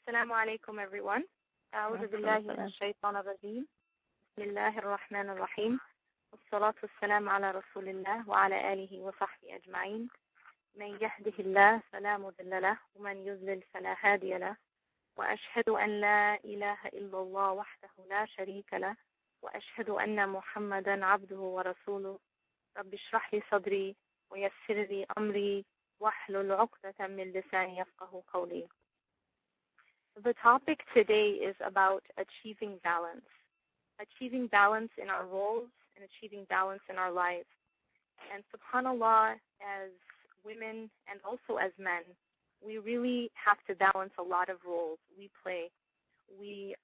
السلام عليكم everyone. أعوذ بالله من الشيطان الرجيم. بسم الله الرحمن الرحيم. والصلاة والسلام على رسول الله وعلى آله وصحبه أجمعين. من يهده الله فلا مضل له ومن يضلل فلا هادي له. وأشهد أن لا إله إلا الله وحده لا شريك له وأشهد أن محمدا عبده ورسوله. رب اشرح لي صدري ويسر لي أمري واحلل عقدة من لساني يفقهوا قولي. The topic today is about achieving balance. Achieving balance in our roles and achieving balance in our lives. And subhanAllah, as women and also as men, we really have to balance a lot of roles we play. We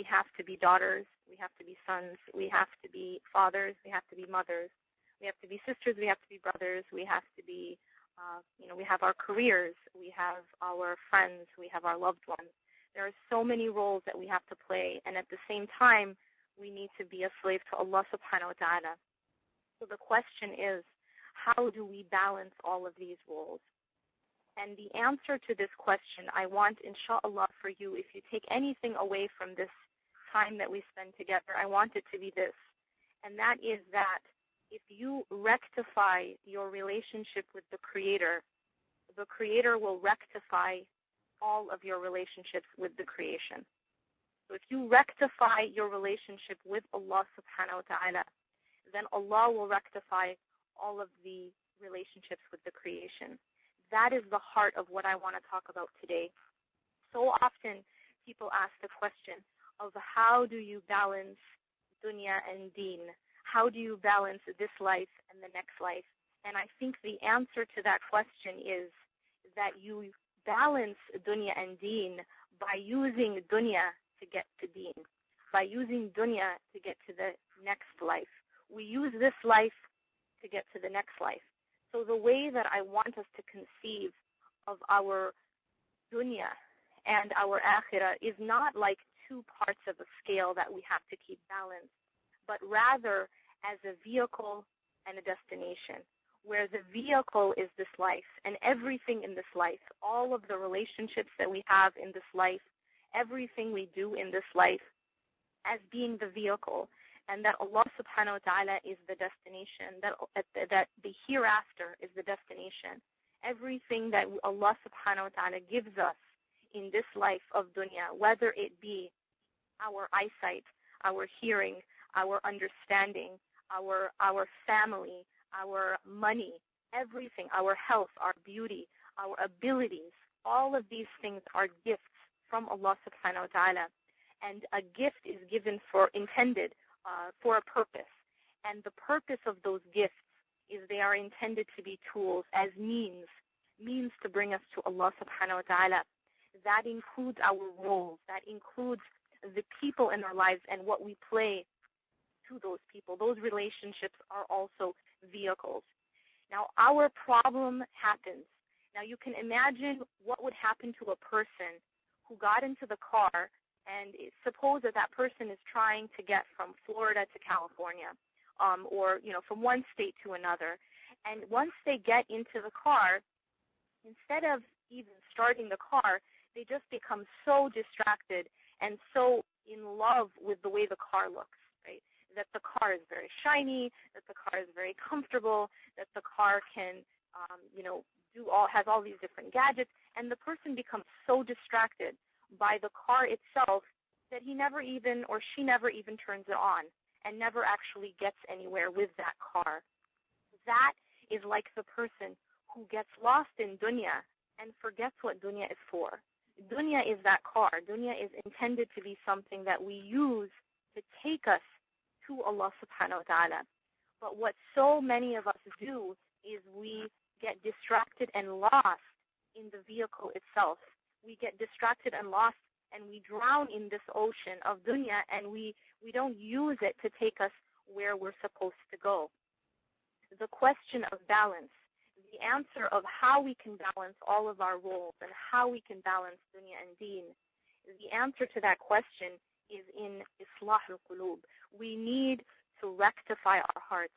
have to be daughters, we have to be sons, we have to be fathers, we have to be mothers, we have to be sisters, we have to be brothers, we have to be, we have our careers, we have our friends, we have our loved ones. There are so many roles that we have to play, and at the same time, we need to be a slave to Allah subhanahu wa ta'ala. So the question is, how do we balance all of these roles? And the answer to this question, I want, inshallah, for you, if you take anything away from this time that we spend together, I want it to be this. And that is that if you rectify your relationship with the Creator will rectify all of your relationships with the creation. So if you rectify your relationship with Allah subhanahu wa ta'ala, then Allah will rectify all of the relationships with the creation. That is the heart of what I want to talk about today. So often people ask the question of how do you balance dunya and deen? How do you balance this life and the next life? And I think the answer to that question is that you balance dunya and deen by using dunya to get to deen, by using dunya to get to the next life. We use this life to get to the next life. So the way that I want us to conceive of our dunya and our akhirah is not like two parts of a scale that we have to keep balanced, but rather as a vehicle and a destination, where the vehicle is this life and everything in this life, all of the relationships that we have in this life, everything we do in this life as being the vehicle, and that Allah subhanahu wa ta'ala is the destination, that the hereafter is the destination. Everything that Allah subhanahu wa ta'ala gives us in this life of dunya, whether it be our eyesight, our hearing, our understanding, our family, our money, everything, our health, our beauty, our abilities, all of these things are gifts from Allah subhanahu wa ta'ala. And a gift is given intended for a purpose. And the purpose of those gifts is they are intended to be tools as means to bring us to Allah subhanahu wa ta'ala. That includes our roles, that includes the people in our lives and what we play to those people. Those relationships are also vehicles. Now, our problem happens. Now, you can imagine what would happen to a person who got into the car, and suppose that person is trying to get from Florida to California, or from one state to another. And once they get into the car, instead of even starting the car, they just become so distracted and so in love with the way the car looks, right? That the car is very shiny, that the car is very comfortable, that the car can, has all these different gadgets, and the person becomes so distracted by the car itself that he never even or she never even turns it on and never actually gets anywhere with that car. That is like the person who gets lost in dunya and forgets what dunya is for. Dunya is that car. Dunya is intended to be something that we use to take us to Allah subhanahu wa ta'ala. But what so many of us do is we get distracted and lost in the vehicle itself. We get distracted and lost, and we drown in this ocean of dunya, and we don't use it to take us where we're supposed to go. The question of balance, the answer of how we can balance all of our roles and how we can balance dunya and deen, the answer to that question is in Islah al-Qulub. We need to rectify our hearts.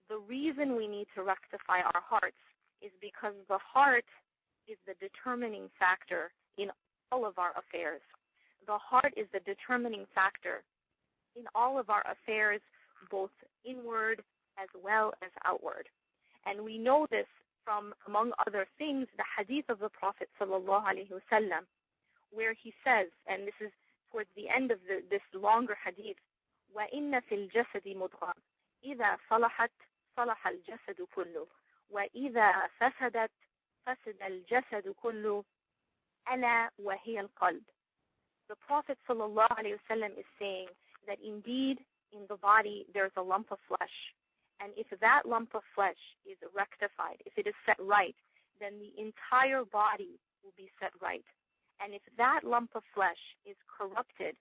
The reason we need to rectify our hearts is because the heart is the determining factor in all of our affairs. The heart is the determining factor in all of our affairs, both inward as well as outward. And we know this from, among other things, the hadith of the Prophet ﷺ, where he says, and this is towards the end of this longer hadith, وَإِنَّ فِي الْجَسَدِ مُضْغَةً إِذَا صَلَحَتْ صَلَحَ الْجَسَدُ كُلُّهُ وَإِذَا فَسَدَتْ فَسَدَ الْجَسَدُ كُلُّهُ أَلَا وَهِيَ الْقَلْبُ. The Prophet ﷺ is saying that indeed in the body there's a lump of flesh, and if that lump of flesh is rectified, if it is set right, then the entire body will be set right. And if that lump of flesh is corrupted,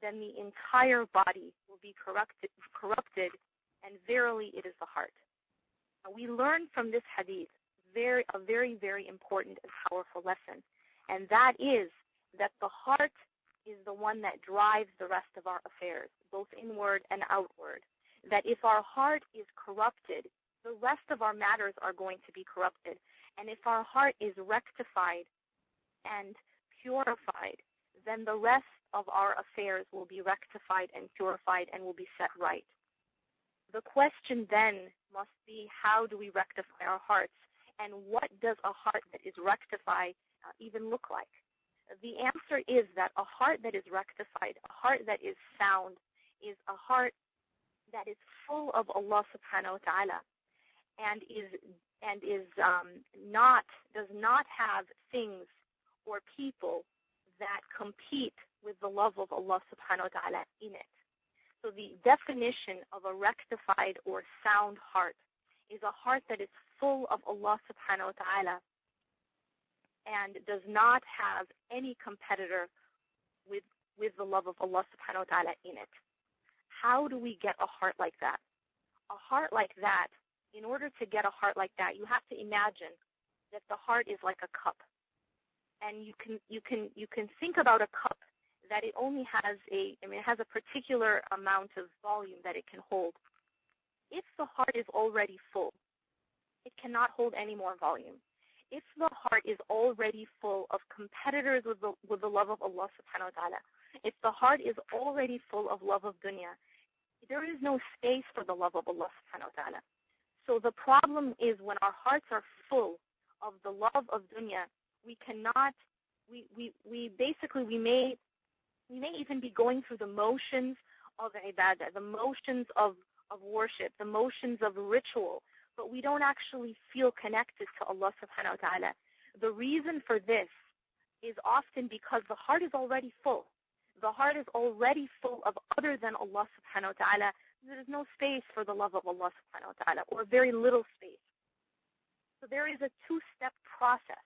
then the entire body will be corrupted, and verily it is the heart. Now, we learn from this hadith a very, very important and powerful lesson, and that is that the heart is the one that drives the rest of our affairs, both inward and outward. That if our heart is corrupted, the rest of our matters are going to be corrupted. And if our heart is rectified and purified, then the rest of our affairs will be rectified and purified and will be set right. The question then must be, how do we rectify our hearts? And what does a heart that is rectified even look like? The answer is that a heart that is rectified, a heart that is sound, is a heart that is full of Allah subhanahu wa ta'ala and does not have things or people that compete with the love of Allah subhanahu wa ta'ala in it. So the definition of a rectified or sound heart is a heart that is full of Allah subhanahu wa ta'ala and does not have any competitor with the love of Allah subhanahu wa ta'ala in it. How do we get a heart like that? A heart like that, in order to get a heart like that, you have to imagine that the heart is like a cup. And you can think about a cup that it only has it has a particular amount of volume that it can hold. If the heart is already full, it cannot hold any more volume. If the heart is already full of competitors with the love of Allah subhanahu wa ta'ala, if the heart is already full of love of dunya, there is no space for the love of Allah subhanahu wa ta'ala. So the problem is when our hearts are full of the love of dunya, we may even be going through the motions of ibadah, the motions of worship, the motions of ritual, but we don't actually feel connected to Allah subhanahu wa ta'ala. The reason for this is often because the heart is already full. The heart is already full of other than Allah subhanahu wa ta'ala. There is no space for the love of Allah subhanahu wa ta'ala, or very little space. So there is a two-step process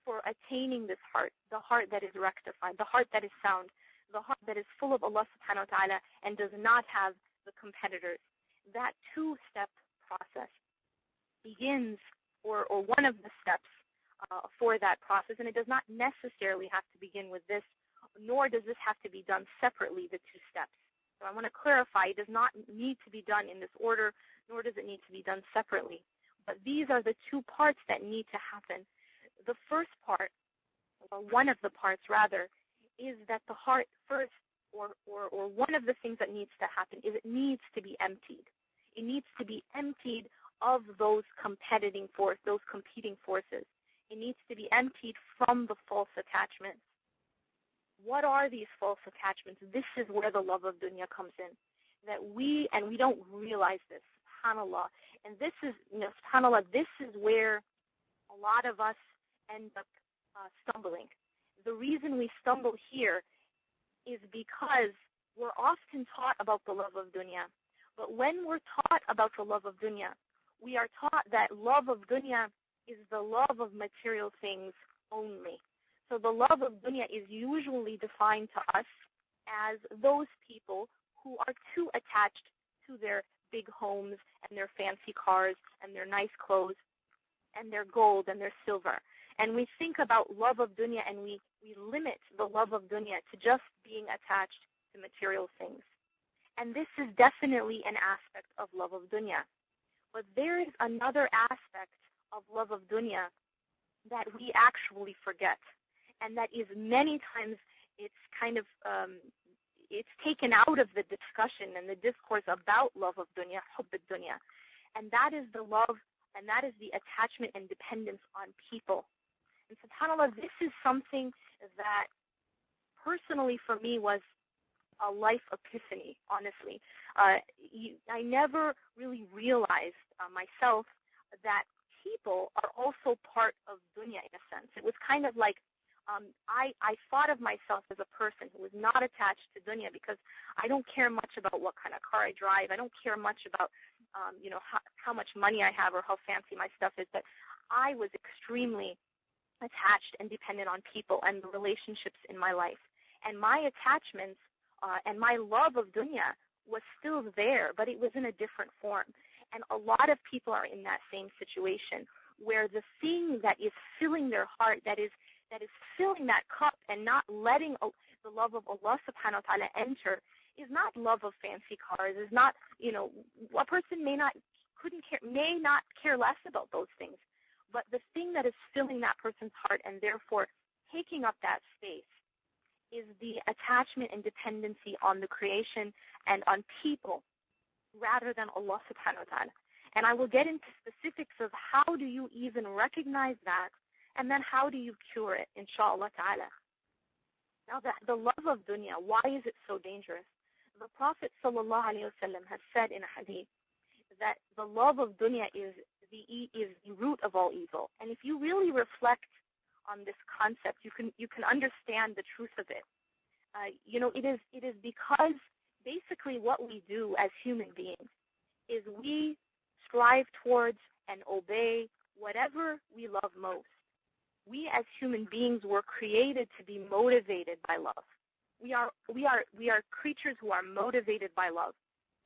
for attaining this heart, the heart that is rectified, the heart that is sound, the heart that is full of Allah subhanahu wa ta'ala and does not have the competitors. That two-step process begins, or one of the steps for that process, and it does not necessarily have to begin with this, nor does this have to be done separately, the two steps. So I want to clarify, it does not need to be done in this order, nor does it need to be done separately. But these are the two parts that need to happen. The first part, or one of the parts rather, is that the heart first, or one of the things that needs to happen is it needs to be emptied. It needs to be emptied of those competing forces. It needs to be emptied from the false attachments. What are these false attachments? This is where the love of dunya comes in. That we don't realize this, subhanAllah. And this is, subhanAllah, this is where a lot of us end up stumbling. The reason we stumble here is because we're often taught about the love of dunya. But when we're taught about the love of dunya, we are taught that love of dunya is the love of material things only. So the love of dunya is usually defined to us as those people who are too attached to their big homes and their fancy cars and their nice clothes and their gold and their silver. And we think about love of dunya and we limit the love of dunya to just being attached to material things. And this is definitely an aspect of love of dunya. But there is another aspect of love of dunya that we actually forget. and that is many times it's kind of it's taken out of the discussion and the discourse about love of dunya, hubb al-dunya. And that is the love, and that is the attachment and dependence on people. And subhanAllah, this is something that personally for me was a life epiphany, honestly. I never really realized myself that people are also part of dunya in a sense. It was kind of like I thought of myself as a person who was not attached to dunya because I don't care much about what kind of car I drive. I don't care much about how much money I have or how fancy my stuff is. But I was extremely attached and dependent on people and the relationships in my life. And my attachments and my love of dunya was still there, but it was in a different form. And a lot of people are in that same situation where the thing that is filling their heart, that is filling that cup and not letting the love of Allah subhanahu wa ta'ala enter, is not love of fancy cars, is not, a person may not care less about those things. But the thing that is filling that person's heart and therefore taking up that space is the attachment and dependency on the creation and on people rather than Allah subhanahu wa ta'ala. And I will get into specifics of how do you even recognize that, and then how do you cure it, inshallah ta'ala. Now, the love of dunya, why is it so dangerous? The Prophet sallallahu alaihi wasallam has said in a hadith that the love of dunya is the root of all evil. And if you really reflect on this concept, you can understand the truth of it. It is because basically what we do as human beings is we strive towards and obey whatever we love most. We as human beings were created to be motivated by love. We are creatures who are motivated by love.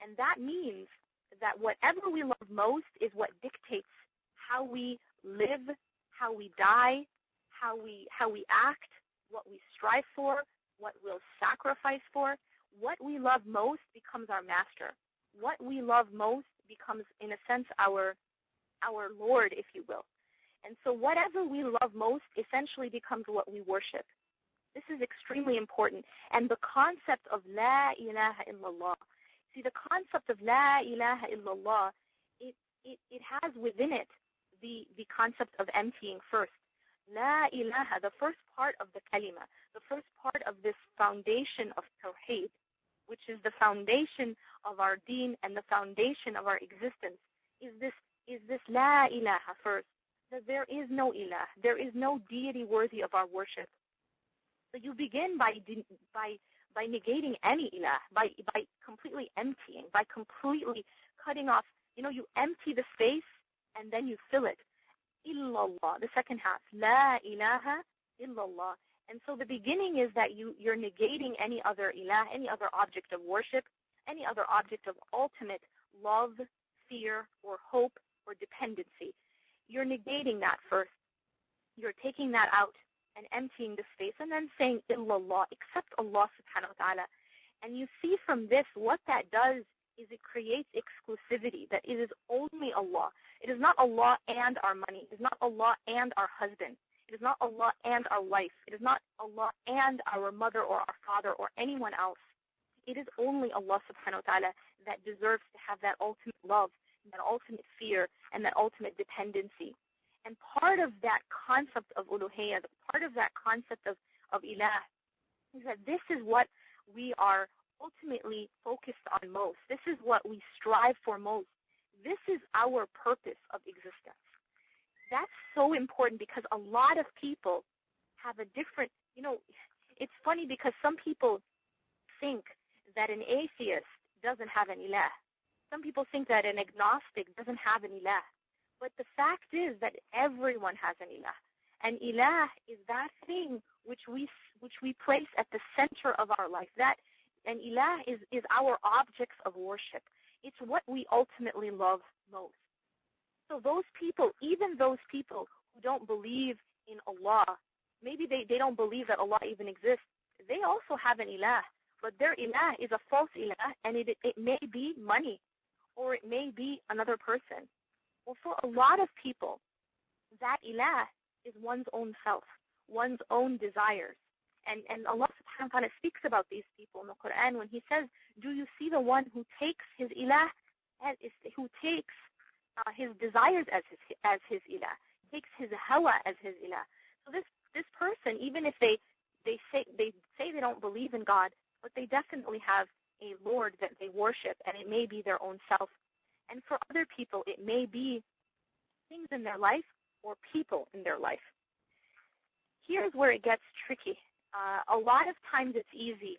And that means that whatever we love most is what dictates how we live, how we die, how we act, what we strive for, what we'll sacrifice for. What we love most becomes our master. What we love most becomes, in a sense, our Lord, if you will. And so whatever we love most essentially becomes what we worship. This is extremely important. And the concept of La ilaha illallah, see, the concept of La ilaha illallah, it has within it the concept of emptying first. La ilaha, the first part of the kalima, the first part of this foundation of tawheed, which is the foundation of our deen and the foundation of our existence, is this La ilaha first, that there is no ilah, there is no deity worthy of our worship. So you begin by negating any ilah, by completely emptying, by completely cutting off. You empty the space and then you fill it. Illallah, the second half, La ilaha illallah. And so the beginning is that you're negating any other ilah, any other object of worship, any other object of ultimate love, fear, or hope, or dependency. You're negating that first. You're taking that out and emptying the space and then saying illallah, except Allah subhanahu wa ta'ala. And you see from this what that does is it creates exclusivity, that it is only Allah. It is not Allah and our money. It is not Allah and our husband. It is not Allah and our wife. It is not Allah and our mother or our father or anyone else. It is only Allah subhanahu wa ta'ala that deserves to have that ultimate love, that ultimate fear, and that ultimate dependency. And part of that concept of uluhiyyah, part of that concept of ilah, is that this is what we are ultimately focused on most. This is what we strive for most. This is our purpose of existence. That's so important because a lot of people have a different, it's funny because some people think that an atheist doesn't have an ilah. Some people think that an agnostic doesn't have an ilah. But the fact is that everyone has an ilah. And ilah is that thing which we place at the center of our life. And ilah is our objects of worship. It's what we ultimately love most. So those people, even those people who don't believe in Allah, maybe they don't believe that Allah even exists, they also have an ilah. But their ilah is a false ilah, and it may be money, or it may be another person. Well, for a lot of people, that ilah is one's own self. one's own desires. And Allah subhanahu wa ta'ala speaks about these people in the Quran when He says, do you see the one who takes his ilah, who takes his desires as his ilah, takes his hawa as his ilah. So this person, even if they say they don't believe in God, but they definitely have a Lord that they worship, and it may be their own self. And for other people, it may be things in their life or people in their life. Here's where it gets tricky. A lot of times it's easy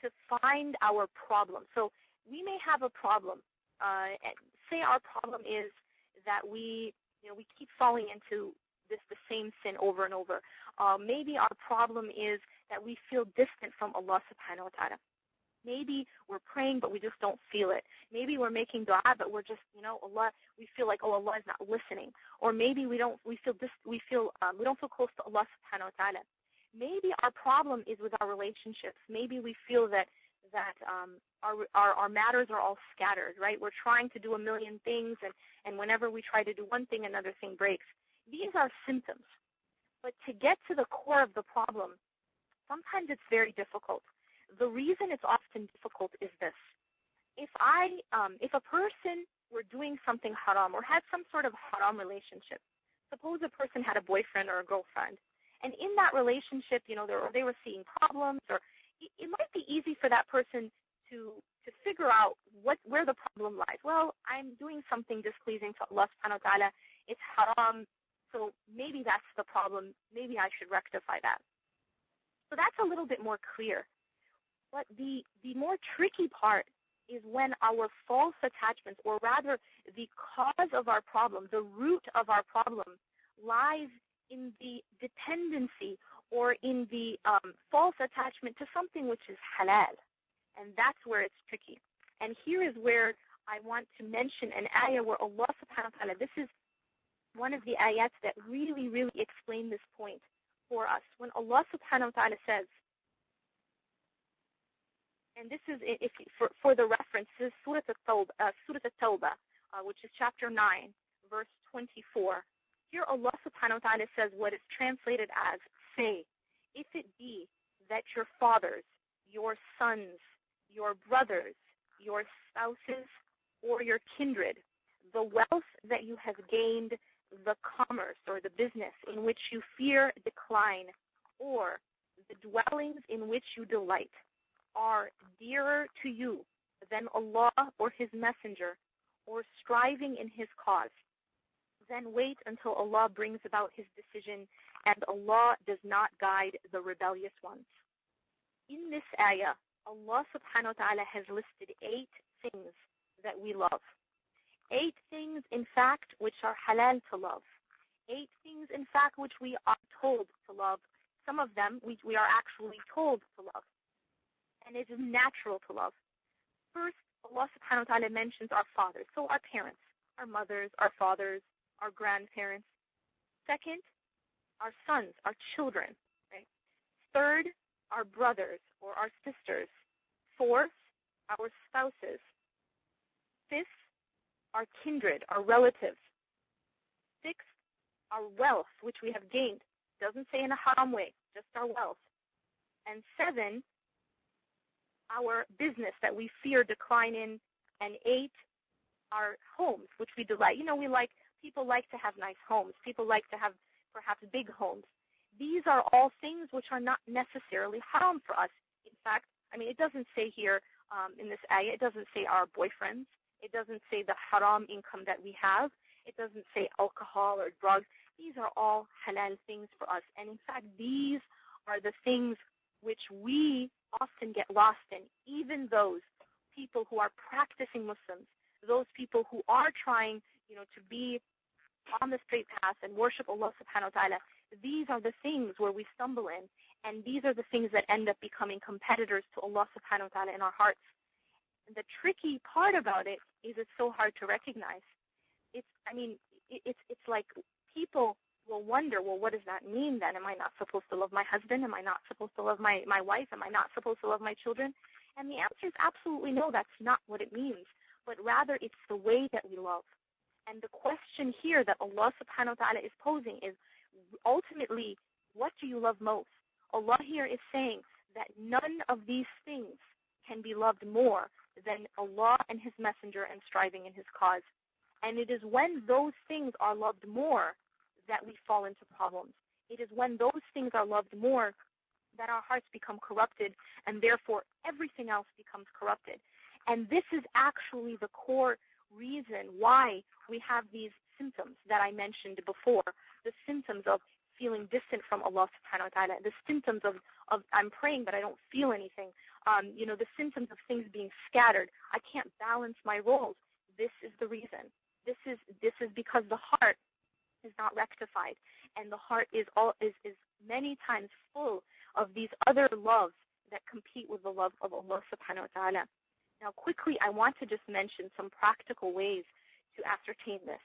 to find our problem. So we may have a problem. Say our problem is that we keep falling into the same sin over and over. Maybe our problem is that we feel distant from Allah subhanahu wa ta'ala. Maybe we're praying, but we just don't feel it. Maybe we're making dua, but we're just, Allah, we feel like, Allah is not listening. Or maybe we don't feel close to Allah subhanahu wa ta'ala. Maybe our problem is with our relationships. Maybe we feel that our matters are all scattered, right? We're trying to do a million things, and whenever we try to do one thing, another thing breaks. These are symptoms. But to get to the core of the problem, sometimes it's very difficult. The reason it's often difficult is this. If a person were doing something haram or had some sort of haram relationship, suppose a person had a boyfriend or a girlfriend, and in that relationship, they were seeing problems, or it might be easy for that person to figure out where the problem lies. Well, I'm doing something displeasing to Allah subhanahu wa ta'ala. It's haram, so maybe that's the problem. Maybe I should rectify that. So that's a little bit more clear. But the more tricky part is when our false attachments, or rather the cause of our problem, the root of our problem, lies in the dependency or in the false attachment to something which is halal. And that's where it's tricky. And here is where I want to mention an ayah where Allah subhanahu wa ta'ala, this is one of the ayats that really, really explain this point for us. When Allah subhanahu wa ta'ala says, and this is, for the reference, this is Surah At-Tawbah, which is chapter 9, verse 24. Here Allah subhanahu wa ta'ala says what is translated as, say, if it be that your fathers, your sons, your brothers, your spouses, or your kindred, the wealth that you have gained, the commerce or the business in which you fear decline, or the dwellings in which you delight, are dearer to you than Allah or His Messenger, or striving in His cause, then wait until Allah brings about His decision, and Allah does not guide the rebellious ones. In this ayah, Allah subhanahu wa ta'ala has listed 8 things that we love. 8 things, in fact, which are halal to love. 8 things, in fact, which we are told to love. Some of them we are actually told to love. And it is natural to love. First, Allah subhanahu wa ta'ala mentions our fathers, so our parents, our mothers, our fathers, our grandparents. Second, our sons, our children. Right? Third, our brothers or our sisters. Fourth, our spouses. Fifth, our kindred, our relatives. Sixth, our wealth, which we have gained. Doesn't say in a haram way, just our wealth. And 7, our business that we fear decline in. And 8, our homes, which we delight. People like to have nice homes. People like to have perhaps big homes. These are all things which are not necessarily haram for us. In fact, it doesn't say here in this ayah, it doesn't say our boyfriends. It doesn't say the haram income that we have. It doesn't say alcohol or drugs. These are all halal things for us. And in fact, these are the things which we often get lost in. Even those people who are practicing Muslims, those people who are trying, to be on the straight path and worship Allah subhanahu wa ta'ala, these are the things where we stumble in. And these are the things that end up becoming competitors to Allah subhanahu wa ta'ala in our hearts. And the tricky part about it is it's so hard to recognize. It's like people will wonder, well, what does that mean then? Am I not supposed to love my husband? Am I not supposed to love my wife? Am I not supposed to love my children? And the answer is absolutely no, that's not what it means. But rather it's the way that we love. And the question here that Allah subhanahu wa ta'ala is posing is ultimately What do you love most? Allah here is saying that none of these things can be loved more than Allah and His Messenger and striving in His cause. And it is when those things are loved more that we fall into problems. It is when those things are loved more that our hearts become corrupted, and therefore everything else becomes corrupted. And this is actually the core reason why we have these symptoms that I mentioned before, the symptoms of feeling distant from Allah subhanahu wa ta'ala, the symptoms of I'm praying but I don't feel anything, the symptoms of things being scattered. I can't balance my roles. This is the reason. This is because the heart is not rectified, and the heart is many times full of these other loves that compete with the love of Allah subhanahu wa ta'ala. Now quickly, I want to just mention some practical ways to ascertain this.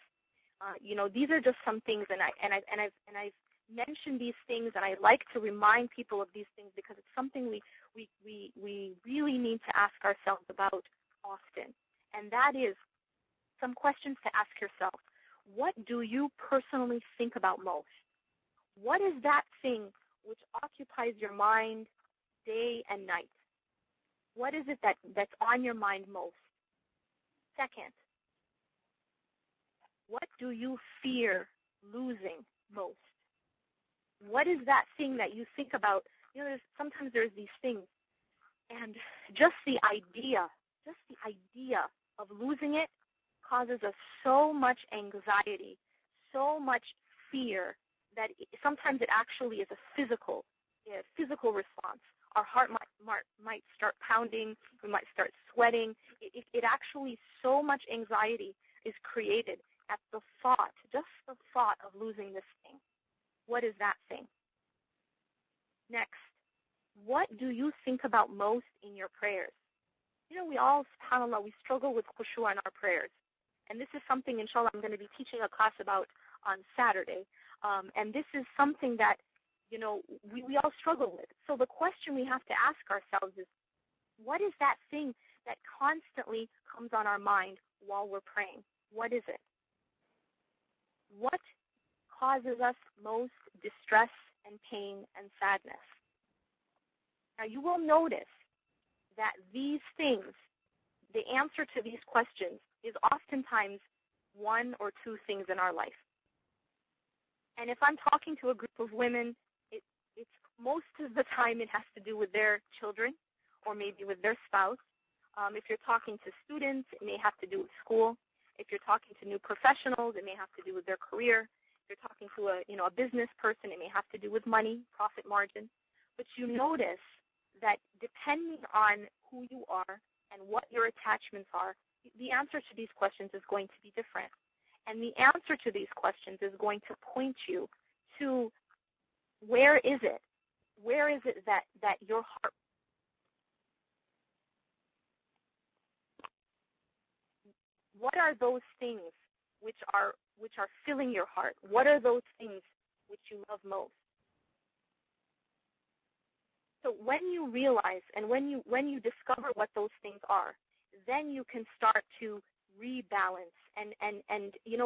These are just some things, and I've mentioned these things, and I like to remind people of these things because it's something we really need to ask ourselves about often. And that is some questions to ask yourself. What do you personally think about most? What is that thing which occupies your mind day and night? What is it that's on your mind most? Second, what do you fear losing most? What is that thing that you think about? Sometimes there's these things, and just the idea of losing it causes us so much anxiety, so much fear, that sometimes it actually is a physical response. Our heart might start pounding. We might start sweating. It actually, so much anxiety is created at just the thought of losing this thing. What is that thing? Next, what do you think about most in your prayers? We all, subhanAllah, we struggle with khushu' in our prayers. And this is something, inshallah, I'm going to be teaching a class about on Saturday. And this is something that, we all struggle with. So the question we have to ask ourselves is, what is that thing that constantly comes on our mind while we're praying? What is it? What causes us most distress and pain and sadness? Now you will notice that these things, the answer to these questions is oftentimes one or two things in our life. And if I'm talking to a group of women, it's most of the time it has to do with their children or maybe with their spouse. If you're talking to students, it may have to do with school. If you're talking to new professionals, it may have to do with their career. If you're talking to a business person, it may have to do with money, profit margin. But you notice that depending on who you are and what your attachments are, the answer to these questions is going to be different. And the answer to these questions is going to point you to where is it that your heart, what are those things which are filling your heart? What are those things which you love most? So when you realize and when you discover what those things are, then you can start to rebalance and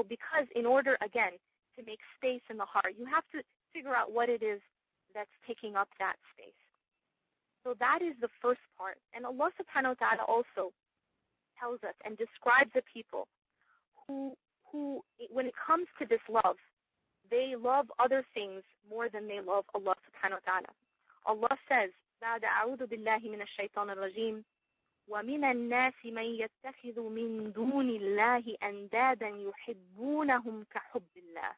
because in order, again, to make space in the heart, you have to figure out what it is that's taking up that space. So that is the first part. And Allah subhanahu wa ta'ala also tells us and describes the people who when it comes to this love, they love other things more than they love Allah subhanahu wa ta'ala. Allah says, أعوذ بالله من الشيطان الرجيم ومن الناس من يتخذ من دون الله أندادا يحبونهم كحب الله.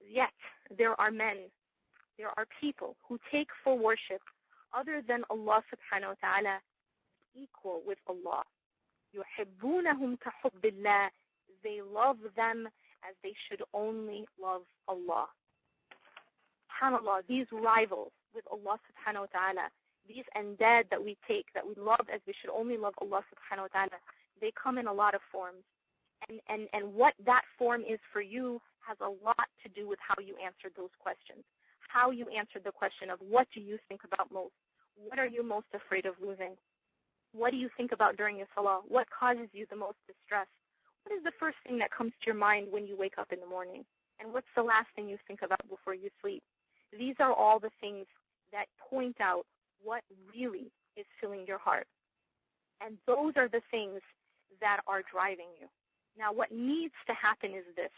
Yet there are men, there are people who take for worship other than Allah subhanahu wa ta'ala equal with Allah. يحبونهم كحب الله. They love them as they should only love Allah. SubhanAllah, these rivals with Allah subhanahu wa ta'ala, these andad that we take, that we love as we should only love Allah subhanahu wa ta'ala, they come in a lot of forms. And what that form is for you has a lot to do with how you answered those questions. How you answered the question of what do you think about most? What are you most afraid of losing? What do you think about during your salah? What causes you the most distress? What is the first thing that comes to your mind when you wake up in the morning? And what's the last thing you think about before you sleep? These are all the things that point out what really is filling your heart. And those are the things that are driving you. Now, what needs to happen is this.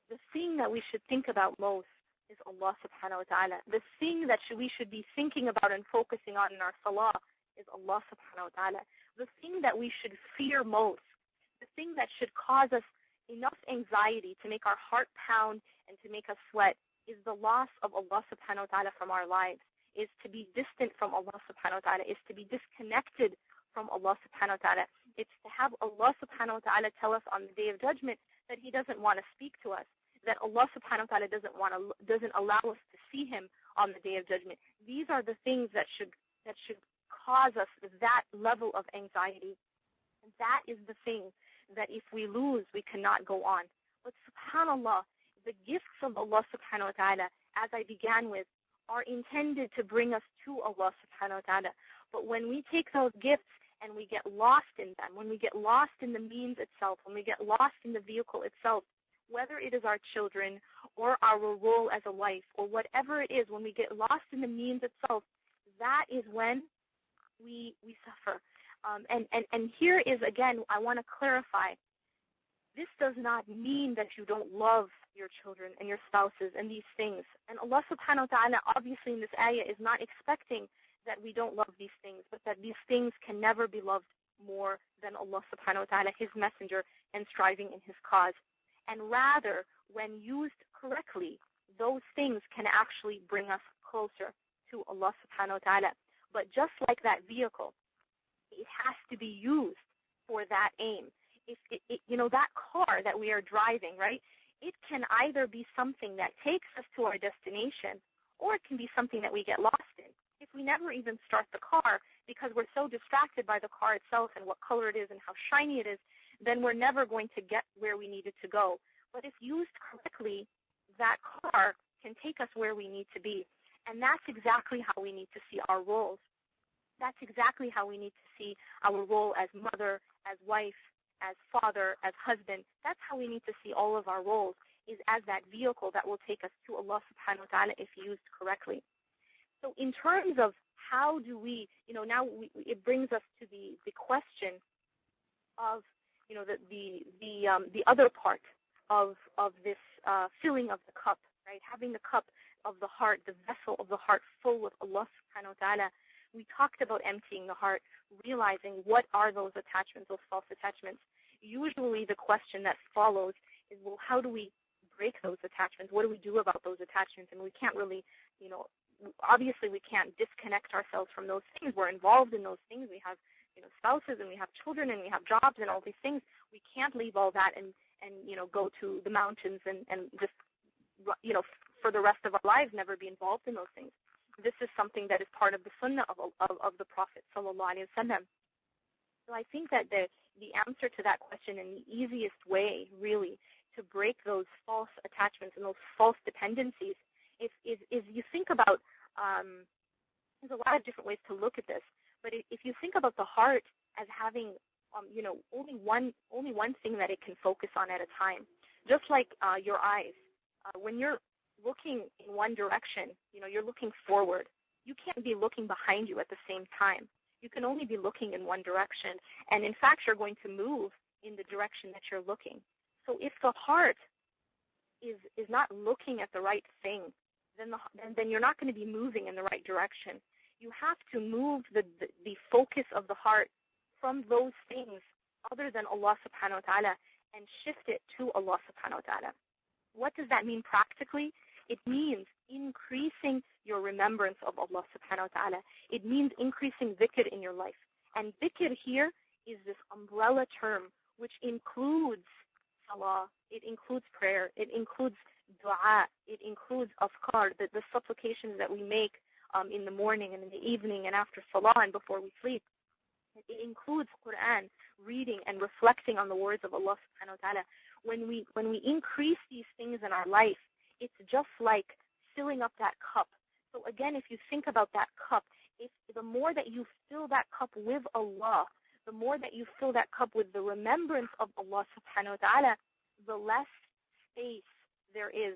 The thing that we should think about most is Allah subhanahu wa ta'ala. The thing that we should be thinking about and focusing on in our salah is Allah subhanahu wa ta'ala. The thing that we should fear most, the thing that should cause us enough anxiety to make our heart pound and to make us sweat is the loss of Allah subhanahu wa ta'ala from our lives, is to be distant from Allah subhanahu wa ta'ala, is to be disconnected from Allah subhanahu wa ta'ala. It's to have Allah subhanahu wa ta'ala tell us on the Day of Judgment that He doesn't want to speak to us, that Allah subhanahu wa ta'ala doesn't allow us to see Him on the Day of Judgment. These are the things that should cause us that level of anxiety. And that is the thing that if we lose, we cannot go on. But subhanAllah, the gifts of Allah subhanahu wa ta'ala, as I began with, are intended to bring us to Allah subhanahu wa ta'ala. But when we take those gifts and we get lost in them, when we get lost in the means itself, when we get lost in the vehicle itself, whether it is our children or our role as a wife or whatever it is, when we get lost in the means itself, that is when we suffer. And here is, again, I want to clarify, this does not mean that you don't love your children and your spouses and these things. And Allah subhanahu wa ta'ala, obviously in this ayah, is not expecting that we don't love these things, but that these things can never be loved more than Allah subhanahu wa ta'ala, His messenger, and striving in His cause. And rather, when used correctly, those things can actually bring us closer to Allah subhanahu wa ta'ala. But just like that vehicle, it has to be used for that aim. If that car that we are driving, right, it can either be something that takes us to our destination, or it can be something that we get lost in. If we never even start the car because we're so distracted by the car itself and what color it is and how shiny it is, then we're never going to get where we needed to go. But if used correctly, that car can take us where we need to be. And that's exactly how we need to see our roles. That's exactly how we need to see our role as mother, as wife, as father, as husband. That's how we need to see all of our roles, is as that vehicle that will take us to Allah subhanahu wa ta'ala if used correctly. So in terms of how do we, now it brings us to the question of, the other part of this filling of the cup, right? Having the cup of the heart, the vessel of the heart full with Allah subhanahu wa ta'ala. We talked about emptying the heart, realizing what are those attachments, those false attachments. Usually the question that follows is, well, how do we break those attachments? What do we do about those attachments? And we can't really, obviously we can't disconnect ourselves from those things. We're involved in those things. We have, spouses, and we have children, and we have jobs and all these things. We can't leave all that and go to the mountains and just, for the rest of our lives never be involved in those things. This is something that is part of the sunnah of the Prophet sallallahu alaihi wasallam. So I think that the answer to that question, and the easiest way really to break those false attachments and those false dependencies is you think about, there's a lot of different ways to look at this, but if you think about the heart as having only one thing that it can focus on at a time, just like your eyes. When you're looking in one direction, you're looking forward. You can't be looking behind you at the same time. You can only be looking in one direction. And in fact, you're going to move in the direction that you're looking. So if the heart is not looking at the right thing, then you're not going to be moving in the right direction. You have to move the focus of the heart from those things other than Allah subhanahu wa ta'ala and shift it to Allah subhanahu wa ta'ala. What does that mean practically? It means increasing your remembrance of Allah subhanahu wa ta'ala. It means increasing dhikr in your life. And dhikr here is this umbrella term which includes salah, it includes prayer, it includes dua, it includes afkar, the supplications that we make in the morning and in the evening and after salah and before we sleep. It includes Quran, reading and reflecting on the words of Allah subhanahu wa ta'ala. When we increase these things in our life, it's just like filling up that cup. So again, if you think about that cup, the more that you fill that cup with Allah, the more that you fill that cup with the remembrance of Allah subhanahu wa ta'ala, the less space there is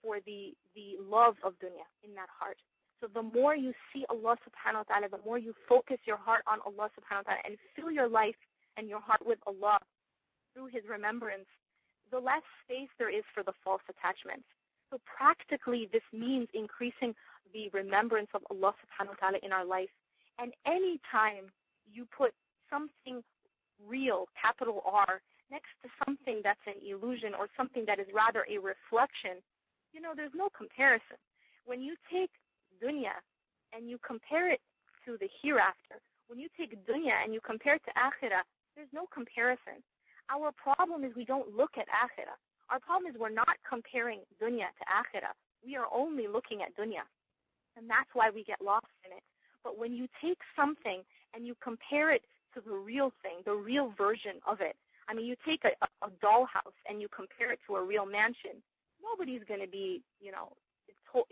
for the love of dunya in that heart. So the more you see Allah subhanahu wa ta'ala, the more you focus your heart on Allah subhanahu wa ta'ala and fill your life and your heart with Allah through His remembrance, the less space there is for the false attachments. So practically this means increasing the remembrance of Allah subhanahu wa ta'ala in our life. And any time you put something real, capital R, next to something that's an illusion or something that is rather a reflection, there's no comparison. When you take dunya and you compare it to the hereafter, when you take dunya and you compare it to akhirah, there's no comparison. Our problem is we don't look at akhirah. Our problem is we're not comparing dunya to akhirah. We are only looking at dunya. And that's why we get lost in it. But when you take something and you compare it to the real thing, the real version of it, I mean, you take a dollhouse and you compare it to a real mansion, nobody's going to be,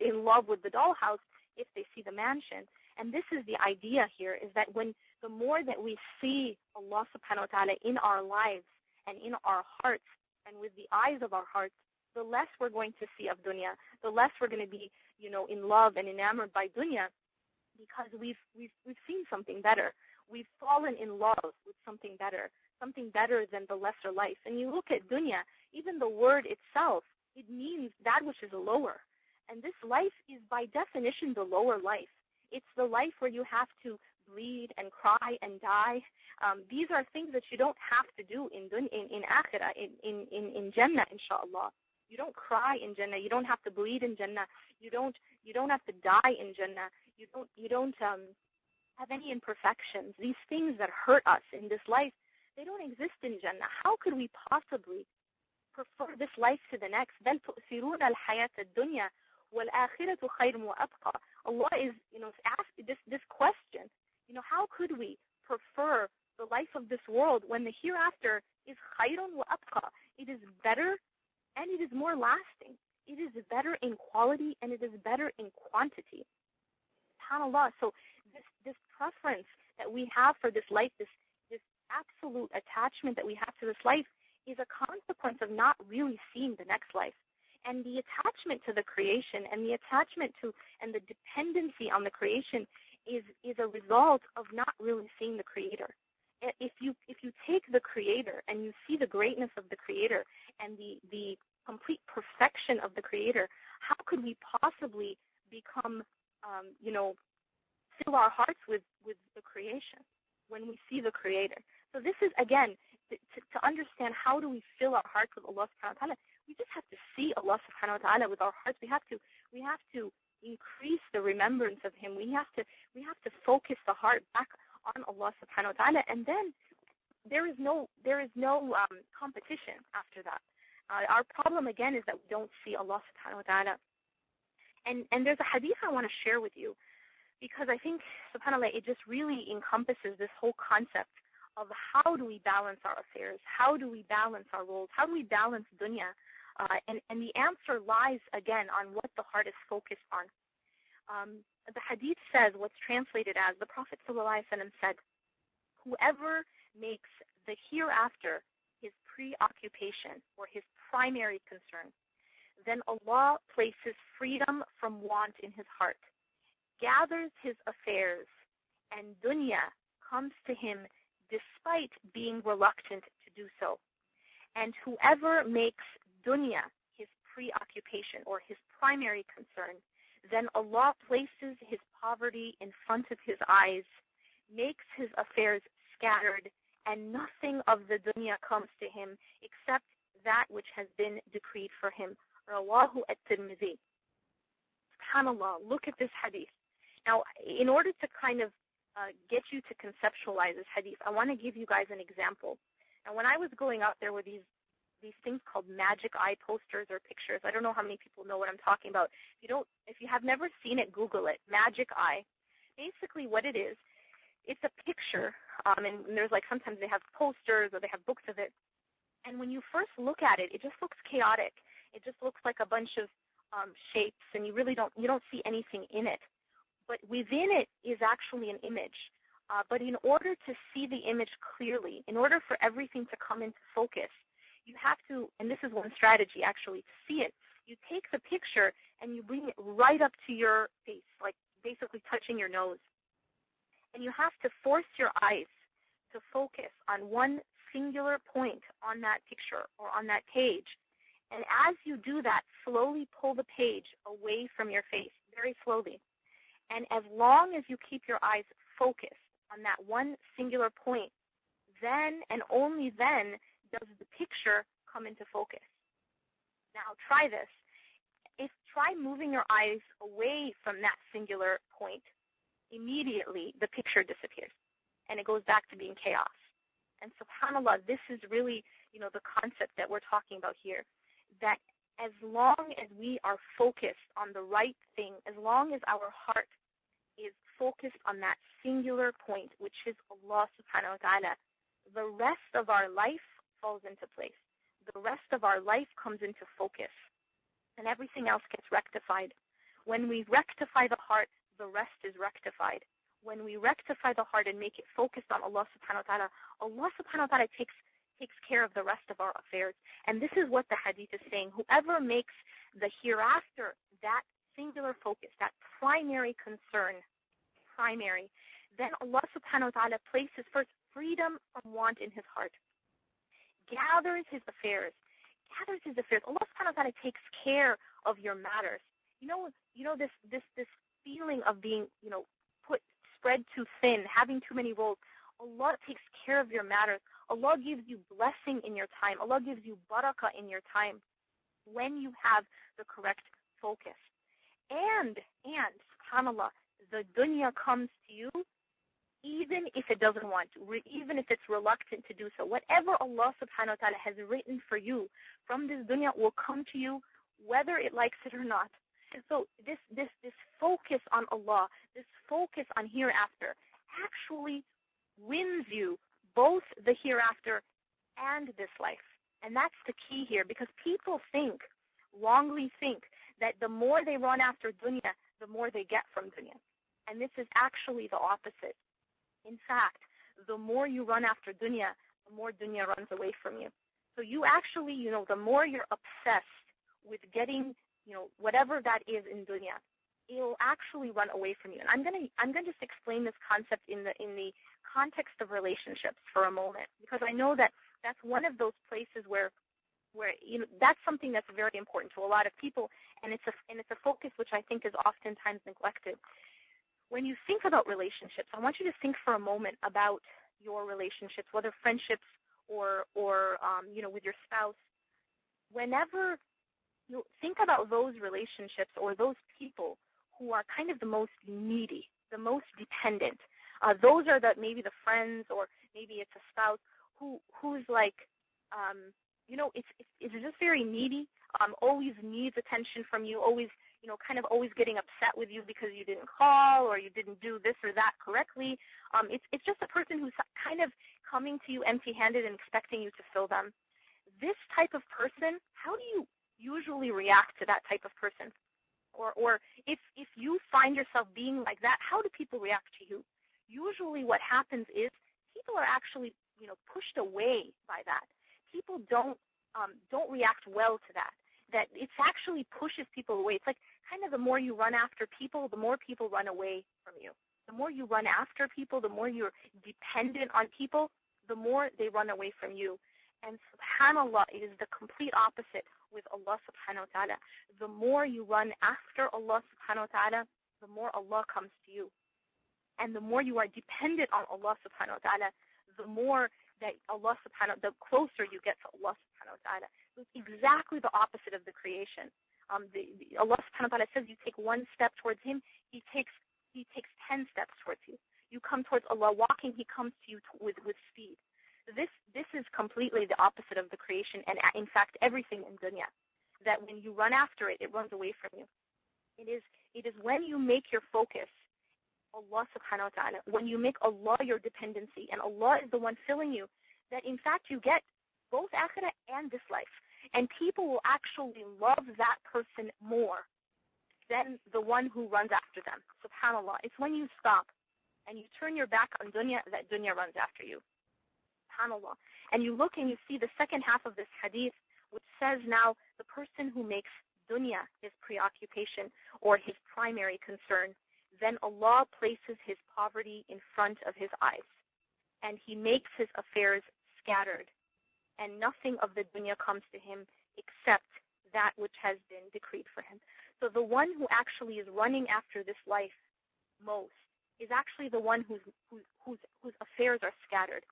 in love with the dollhouse if they see the mansion. And this is the idea here, is that when the more that we see Allah subhanahu wa ta'ala in our lives and in our hearts and with the eyes of our hearts, the less we're going to see of dunya, the less we're going to be, in love and enamored by dunya, because we've seen something better. We've fallen in love with something better than the lesser life. And you look at dunya, even the word itself, it means that which is lower. And this life is by definition the lower life. It's the life where you have to bleed and cry and die. These are things that you don't have to do in akhirah, in Jannah, inshallah. You don't cry in Jannah. You don't have to bleed in Jannah. You don't have to die in Jannah. You don't have any imperfections. These things that hurt us in this life, they don't exist in Jannah. How could we possibly prefer this life to the next? بل تؤثرون الحياة الدنيا والآخرة خير وأبقى. Allah is, asking this question. How could we prefer the life of this world when the hereafter is خير وأبقى? It is better and it is more lasting. It is better in quality and it is better in quantity. SubhanAllah. So this preference that we have for this life, this absolute attachment that we have to this life, is a consequence of not really seeing the next life. And the attachment to the creation and the attachment to and the dependency on the creation is a result of not really seeing the Creator. If you take the Creator and you see the greatness of the Creator and the complete perfection of the Creator, how could we possibly become, fill our hearts with the creation when we see the Creator? So this is, again, to understand how do we fill our hearts with Allah subhanahu wa ta'ala, we just have to see Allah subhanahu wa ta'ala with our hearts. We have to increase the remembrance of Him. We have to focus the heart back on Allah subhanahu wa ta'ala, and then there is no competition after that. Our problem again is that we don't see Allah subhanahu wa ta'ala. And there's a hadith I want to share with you, because I think, subhanAllah, it just really encompasses this whole concept of how do we balance our affairs, how do we balance our roles, how do we balance dunya, and the answer lies, again, on what the heart is focused on. The hadith says, what's translated as, the Prophet ﷺ said, whoever makes the hereafter his preoccupation or his primary concern, then Allah places freedom from want in his heart, gathers his affairs, and dunya comes to him despite being reluctant to do so. And whoever makes dunya his preoccupation or his primary concern, then Allah places his poverty in front of his eyes, makes his affairs scattered, and nothing of the dunya comes to him except that which has been decreed for him. Rawahu at-Tirmidhi. SubhanAllah, look at this hadith. Now, in order to kind of get you to conceptualize this hadith, I want to give you guys an example. And when I was growing up, there were these things called magic eye posters or pictures. I don't know how many people know what I'm talking about. If you have never seen it, Google it. Magic eye. Basically, what it is, it's a picture, and there's sometimes they have posters or they have books of it. And when you first look at it, it just looks chaotic. It just looks like a bunch of shapes, and you don't see anything in it. But within it is actually an image. But in order to see the image clearly, in order for everything to come into focus, you have to, and this is one strategy actually, to see it, you take the picture and you bring it right up to your face, like basically touching your nose. And you have to force your eyes to focus on one singular point on that picture or on that page. And as you do that, slowly pull the page away from your face, very slowly. And as long as you keep your eyes focused on that one singular point, then and only then does the picture come into focus. Now try this. Try moving your eyes away from that singular point. Immediately the picture disappears and it goes back to being chaos. And subhanAllah, this is really, the concept that we're talking about here, that as long as we are focused on the right thing, as long as our heart is focused on that singular point, which is Allah subhanahu wa ta'ala, the rest of our life falls into place. The rest of our life comes into focus, and everything else gets rectified. When we rectify the heart, the rest is rectified. When we rectify the heart and make it focused on Allah subhanahu wa ta'ala, Allah subhanahu wa ta'ala takes care of the rest of our affairs. And this is what the hadith is saying. Whoever makes the hereafter that singular focus, that primary concern, then Allah subhanahu wa ta'ala places first freedom from want in his heart, gathers his affairs. Allah subhanahu wa ta'ala takes care of your matters. This feeling of being, spread too thin, having too many roles. Allah takes care of your matters. Allah gives you blessing in your time. Allah gives you barakah in your time when you have the correct focus. And subhanAllah, the dunya comes to you even if it doesn't want to, even if it's reluctant to do so. Whatever Allah subhanahu wa ta'ala has written for you from this dunya will come to you whether it likes it or not. So this focus on Allah, this focus on hereafter actually wins you both the hereafter and this life. And that's the key here, because people wrongly think that the more they run after dunya, the more they get from dunya. And this is actually the opposite. In fact, the more you run after dunya, the more dunya runs away from you. So you actually, the more you're obsessed with getting, whatever that is in dunya, it'll actually run away from you. And I'm gonna just explain this concept in the context of relationships for a moment, because I know that that's one of those places where that's something that's very important to a lot of people, and it's a focus which I think is oftentimes neglected. When you think about relationships, I want you to think for a moment about your relationships, whether friendships or with your spouse. Whenever you think about those relationships or those people who are kind of the most needy, the most dependent, those are maybe the friends, or maybe it's a spouse who's like, it's just very needy, always needs attention from you, always, kind of always getting upset with you because you didn't call or you didn't do this or that correctly. It's just a person who's kind of coming to you empty-handed and expecting you to fill them. This type of person, how do you usually react to that type of person? Or if you find yourself being like that, how do people react to you? Usually what happens is people are actually, pushed away by that. People don't react well to that. That it actually pushes people away. It's like kind of the more you run after people, the more people run away from you. The more you run after people, the more you're dependent on people, the more they run away from you. And subhanAllah, it is the complete opposite with Allah subhanahu wa ta'ala. The more you run after Allah subhanahu wa ta'ala, the more Allah comes to you. And the more you are dependent on Allah subhanahu wa ta'ala, the more that the closer you get to Allah subhanahu wa ta'ala. So it's exactly the opposite of the creation. Allah subhanahu wa ta'ala says you take one step towards Him, He takes 10 steps towards you. You come towards Allah walking, He comes to you with speed. This is completely the opposite of the creation, and in fact everything in dunya. That when you run after it, it runs away from you. It is when you make your focus Allah subhanahu wa ta'ala, when you make Allah your dependency and Allah is the one filling you, that in fact you get both akhirah and this life. And people will actually love that person more than the one who runs after them. SubhanAllah. It's when you stop and you turn your back on dunya that dunya runs after you. SubhanAllah. And you look and you see the second half of this hadith, which says now the person who makes dunya his preoccupation or his primary concern, then Allah places his poverty in front of his eyes, and he makes his affairs scattered, and nothing of the dunya comes to him except that which has been decreed for him. So the one who actually is running after this life most is actually the one whose affairs are scattered.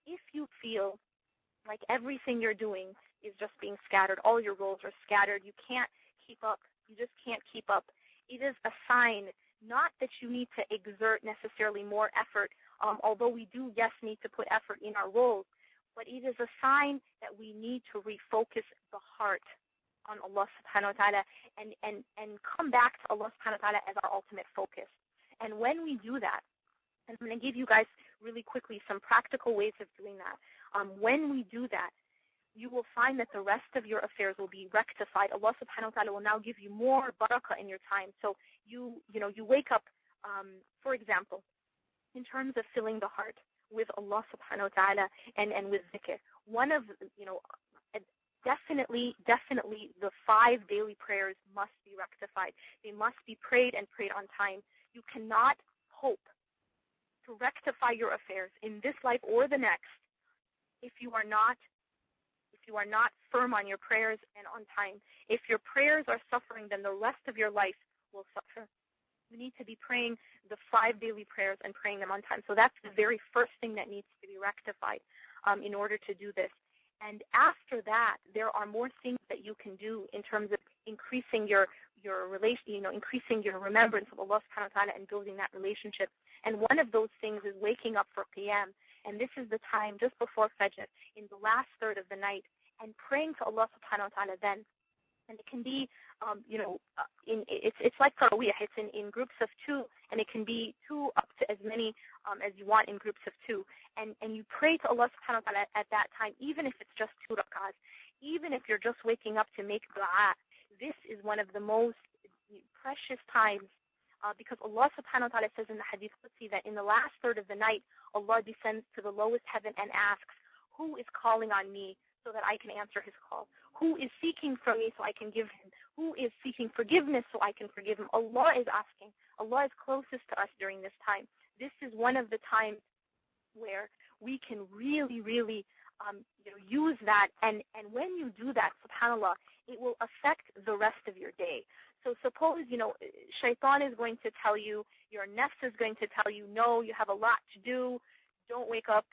If you feel like everything you're doing is just being scattered, all your roles are scattered, you can't keep up, you just can't keep up, it is a sign, not that you need to exert necessarily more effort, although we do, yes, need to put effort in our roles, but it is a sign that we need to refocus the heart on Allah subhanahu wa ta'ala and come back to Allah subhanahu wa ta'ala as our ultimate focus. And when we do that, and I'm going to give you guys really quickly some practical ways of doing that. When we do that, you will find that the rest of your affairs will be rectified. Allah subhanahu wa ta'ala will now give you more barakah in your time. So you wake up, for example, in terms of filling the heart with Allah subhanahu wa ta'ala and with zikr. One of, definitely the 5 daily prayers must be rectified. They must be prayed and prayed on time. You cannot hope to rectify your affairs in this life or the next if you are not firm on your prayers and on time. If your prayers are suffering, then the rest of your life will suffer. You need to be praying the 5 daily prayers and praying them on time. So that's the very first thing that needs to be rectified in order to do this. And after that, there are more things that you can do in terms of increasing your relation, increasing your remembrance of Allah subhanahu wa ta'ala and building that relationship. And one of those things is waking up for Qiyam. And this is the time just before Fajr, in the last third of the night, and praying to Allah subhanahu wa ta'ala then. And it can be, it's like Tarawih. It's in groups of 2, and it can be 2 up to as many as you want in groups of 2. And you pray to Allah subhanahu wa ta'ala at that time, even if it's just 2 rak'ahs, even if you're just waking up to make dua. This is one of the most precious times because Allah subhanahu wa ta'ala says in the Hadith Qudsi that in the last third of the night, Allah descends to the lowest heaven and asks, who is calling on me so that I can answer his call? Who is seeking from me so I can give him? Who is seeking forgiveness so I can forgive him? Allah is asking. Allah is closest to us during this time. This is one of the times where we can really, really use that. And when you do that, subhanAllah, it will affect the rest of your day. So suppose, shaitan is going to tell you, your nafs is going to tell you, no, you have a lot to do. Don't wake up,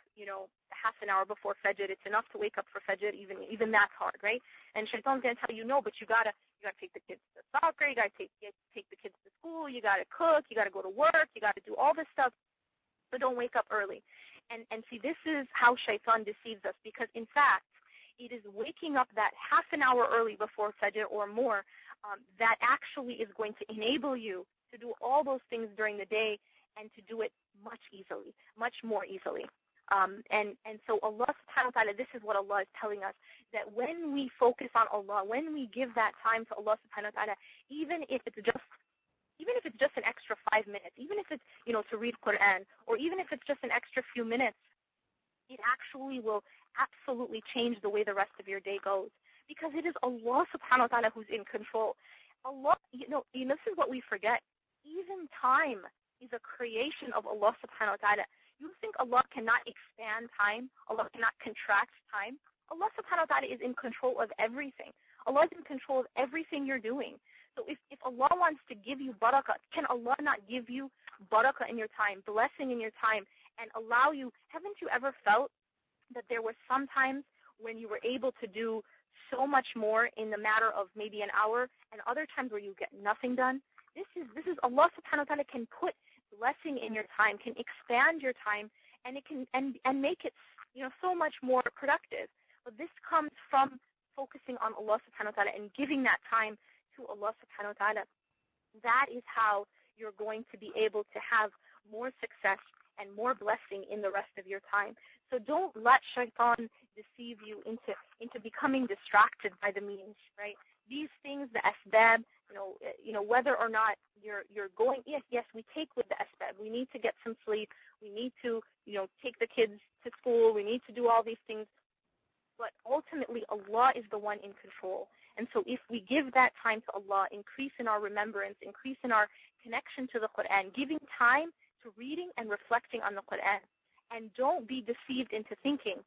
half an hour before Fajr. It's enough to wake up for Fajr. Even that's hard, right? And shaitan's going to tell you, no, but you gotta take the kids to soccer. You gotta take the kids to school. You gotta cook. You gotta go to work. You gotta do all this stuff. So don't wake up early. And see, this is how shaitan deceives us, because in fact, it is waking up that half an hour early before Fajr or more that actually is going to enable you to do all those things during the day and to do it much more easily. And so Allah subhanahu wa ta'ala, this is what Allah is telling us, that when we focus on Allah, when we give that time to Allah subhanahu wa ta'ala, even if it's just an extra 5 minutes, even if it's, to read Quran, or even if it's just an extra few minutes, it actually will absolutely change the way the rest of your day goes. Because it is Allah subhanahu wa ta'ala who's in control. Allah, this is what we forget. Even time is a creation of Allah subhanahu wa ta'ala. You think Allah cannot expand time? Allah cannot contract time? Allah subhanahu wa ta'ala is in control of everything. Allah is in control of everything you're doing. So if Allah wants to give you barakah, can Allah not give you barakah in your time, blessing in your time, and allow you? Haven't you ever felt that there were some times when you were able to do so much more in the matter of maybe an hour, and other times where you get nothing done? This is Allah subhanahu wa ta'ala can put blessing in your time, can expand your time, and it can and make it so much more productive. But this comes from focusing on Allah subhanahu wa ta'ala and giving that time to Allah subhanahu wa ta'ala. That is how you're going to be able to have more success and more blessing in the rest of your time. So don't let shaitan deceive you into becoming distracted by the means, right? These things, the asbab, whether or not you're going, yes, we take with the asbab. We need to get some sleep. We need to, take the kids to school. We need to do all these things. but ultimately Allah is the one in control. And so if we give that time to Allah, increase in our remembrance, increase in our connection to the Quran, giving time to reading and reflecting on the Quran, and don't be deceived into thinking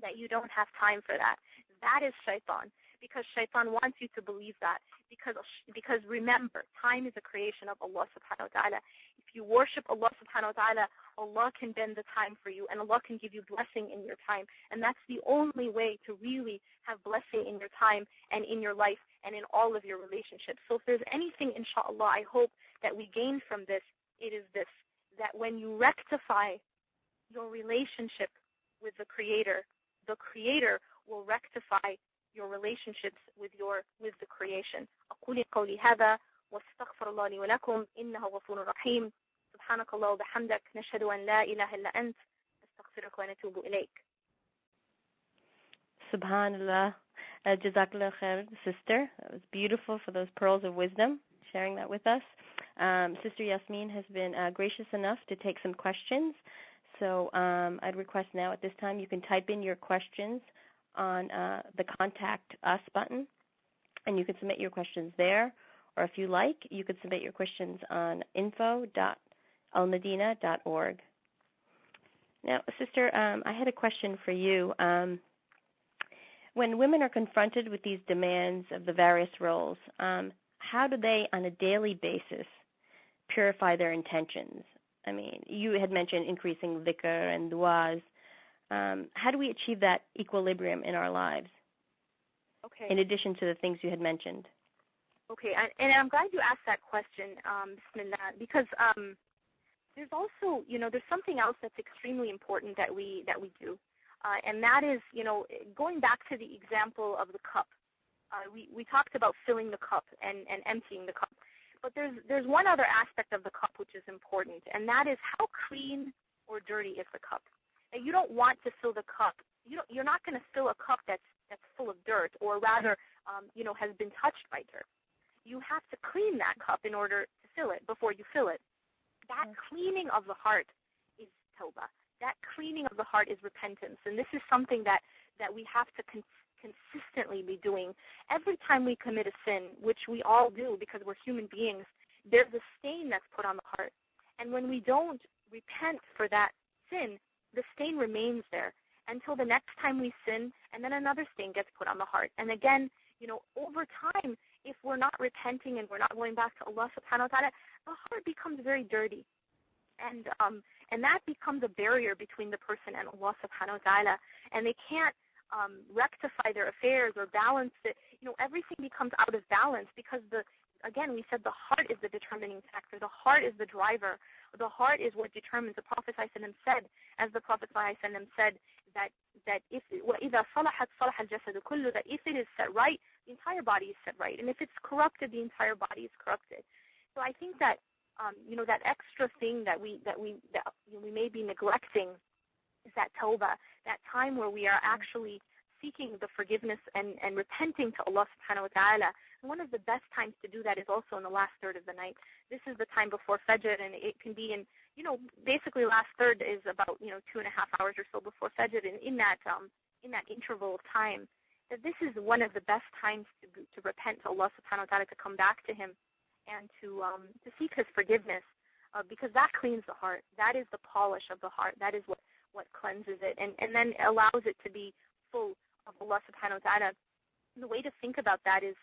that you don't have time for that. That is shaitan, because shaitan wants you to believe that. Because remember, time is a creation of Allah subhanahu wa ta'ala. If you worship Allah subhanahu wa ta'ala, Allah can bend the time for you, and Allah can give you blessing in your time. And that's the only way to really have blessing in your time and in your life and in all of your relationships. So if there's anything, inshallah, I hope that we gain from this, it is this, that when you rectify your relationship with the Creator will rectify your relationships with the creation. أقول قولي هذا واستغفر الله لي ولكم إنه غفور رحيم. سبحانك الله وبحمدك نشهد أن لا إله إلا أنت نستغفرك ونتوب إليك. Subhanallah. Jazakallah khair, sister. That was beautiful for those pearls of wisdom, sharing that with us. Sister Yasmin has been gracious enough to take some questions. So I'd request now at this time you can type in your questions on the Contact Us button, and you can submit your questions there. Or if you like, you could submit your questions on info.almadina.org. Now, sister, I had a question for you. When women are confronted with these demands of the various roles, how do they, on a daily basis, purify their intentions? I mean, you had mentioned increasing dhikr and du'as. How do we achieve that equilibrium in our lives? Okay. In addition to the things you had mentioned. Okay, and I'm glad you asked that question, Bismillah, because there's also, there's something else that's extremely important that we do, and that is, going back to the example of the cup. We talked about filling the cup and emptying the cup, but there's one other aspect of the cup which is important, and that is how clean or dirty is the cup. Now, you don't want to fill the cup. You're not going to fill a cup that's full of dirt, or rather, has been touched by dirt. You have to clean that cup in order to fill it before you fill it. That cleaning of the heart is tawbah. That cleaning of the heart is repentance, and this is something that we have to consistently be doing. Every time we commit a sin, which we all do because we're human beings, there's a stain that's put on the heart. And when we don't repent for that sin, the stain remains there until the next time we sin, and then another stain gets put on the heart. And again, over time, if we're not repenting and we're not going back to Allah subhanahu wa ta'ala, the heart becomes very dirty. And that becomes a barrier between the person and Allah subhanahu wa ta'ala. And they can't rectify their affairs or balance it. Everything becomes out of balance because again, we said the heart is the determining factor. The heart is the driver. The heart is what determines. The Prophet ﷺ said, as the Prophet ﷺ said, that if وَإِذَا صَلَحَتْ صَلَحَ الْجَسَدُ كُلُّهُ, that if it is set right, the entire body is set right. And if it's corrupted, the entire body is corrupted. So I think that that extra thing that we may be neglecting is that tawbah, that time where we are actually seeking the forgiveness and repenting to Allah subhanahu wa ta'ala. And one of the best times to do that is also in the last third of the night. This is the time before Fajr, and it can be in, basically last third is about, 2.5 hours or so before Fajr, and in that interval of time, that this is one of the best times to repent to Allah subhanahu wa ta'ala, to come back to Him, and to seek His forgiveness, because that cleans the heart. That is the polish of the heart. That is what cleanses it, and then allows it to be full of Allah subhanahu wa ta'ala. And the way to think about that is,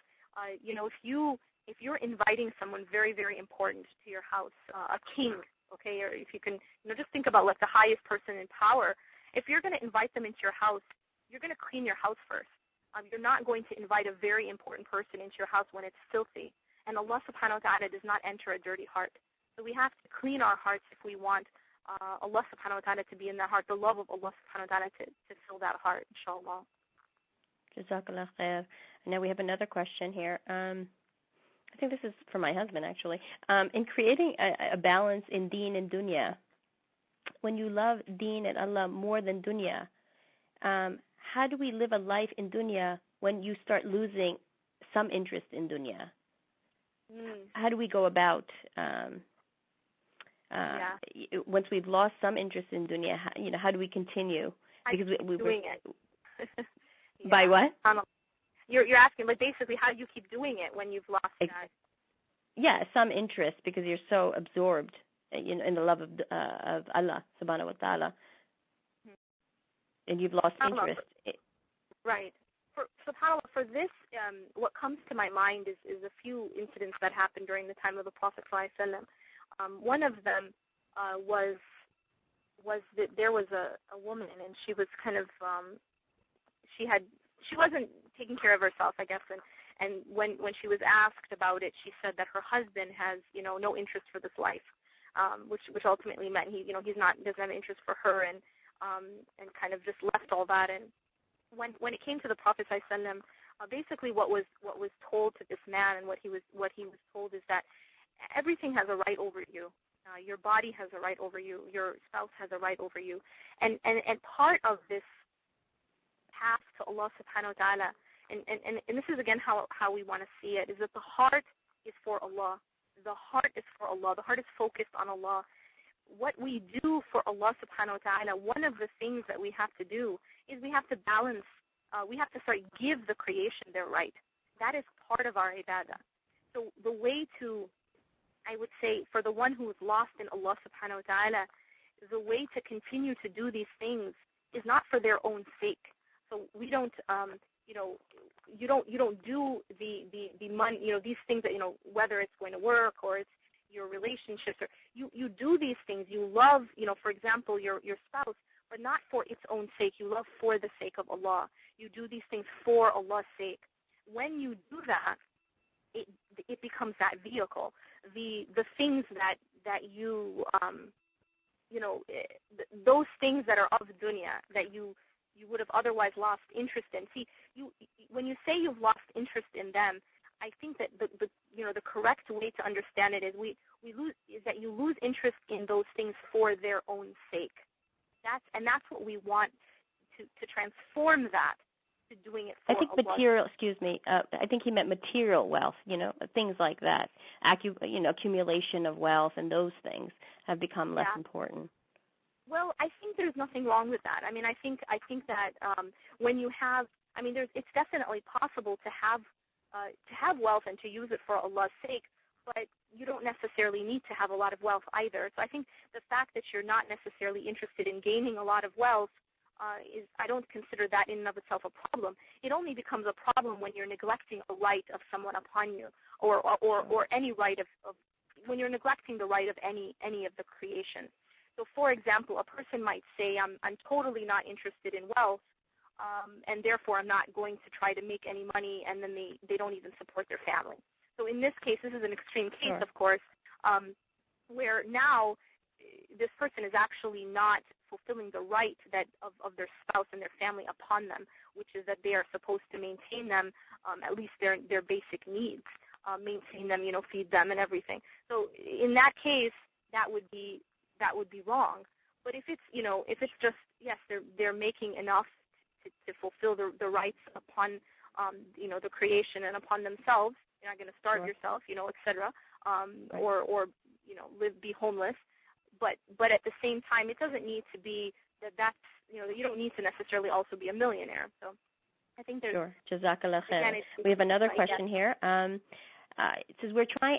if you're inviting someone very, very important to your house, a king, okay, or if you can, just think about like the highest person in power. If you're going to invite them into your house, you're going to clean your house first. You're not going to invite a very important person into your house when it's filthy. And Allah subhanahu wa ta'ala does not enter a dirty heart. So we have to clean our hearts if we want Allah subhanahu wa ta'ala to be in the heart, the love of Allah subhanahu wa ta'ala to fill that heart, inshallah. Jazakallah khair. Now we have another question here. I think this is for my husband, actually. In creating a balance in deen and dunya, when you love deen and Allah more than dunya, how do we live a life in dunya when you start losing some interest in dunya? How do we go about once we've lost some interest in dunya? How do we continue? Because we're doing it. By what? You're asking, like, basically, how do you keep doing it when you've lost that? Yeah, some interest, because you're so absorbed, in the love of Allah subhanahu wa ta'ala, and you've lost interest. Right. SubhanAllah, for this, what comes to my mind is a few incidents that happened during the time of the Prophet ﷺ. One of them was that there was a woman, and she was kind of she wasn't taking care of herself, I guess, and when she was asked about it, she said that her husband has no interest for this life, which ultimately meant doesn't have interest for her, and kind of just left all that. And when it came to the Prophet ﷺ, basically what was told to this man, and what he was told is that everything has a right over you. Your body has a right over you. Your spouse has a right over you. And part of this path to Allah subhanahu wa ta'ala, and this is again how we want to see it, is that the heart is for Allah. The heart is for Allah. The heart is focused on Allah. What we do for Allah subhanahu wa ta'ala, one of the things that we have to do is we have to balance, we have to give the creation their right. That is part of our ibadah. So the way to, I would say, for the one who is lost in Allah subhanahu wa ta'ala, the way to continue to do these things is not for their own sake. So we don't, you don't do the money, these things that, whether it's going to work or it's your relationships, or you do these things. You love, for example, your spouse, but not for its own sake. You love for the sake of Allah. You do these things for Allah's sake. When you do that, it becomes that vehicle. The things that you those things that are of dunya that you would have otherwise lost interest in. See, when you say you've lost interest in them, I think that the correct way to understand it is that you lose interest in those things for their own sake. That's what we want to transform that to doing it for I think Allah. material. Excuse me. I think he meant material wealth. Things like that. Accumulation of wealth and those things have become less important. Well, I think there's nothing wrong with that. I mean, I think that when you have, it's definitely possible to have wealth and to use it for Allah's sake, but you don't necessarily need to have a lot of wealth either. So I think the fact that you're not necessarily interested in gaining a lot of wealth I don't consider that in and of itself a problem. It only becomes a problem when you're neglecting a right of someone upon you, or any right of when you're neglecting the right of any of the creation. So, for example, a person might say, I'm totally not interested in wealth, and therefore I'm not going to try to make any money, and then they don't even support their family. So in this case, this is an extreme case, of course, where now this person is actually not fulfilling the right that of their spouse and their family upon them, which is that they are supposed to maintain them, at least their basic needs, maintain them, feed them and everything. So in that case, that would be wrong. But if it's just, yes, they're making enough to fulfill the rights upon the creation and upon themselves. You're not going to starve yourself, etc. Or be homeless. But at the same time, it doesn't need to be that's you don't need to necessarily also be a millionaire. So I think there's sure. Jazakallah khair. We have another question here. It says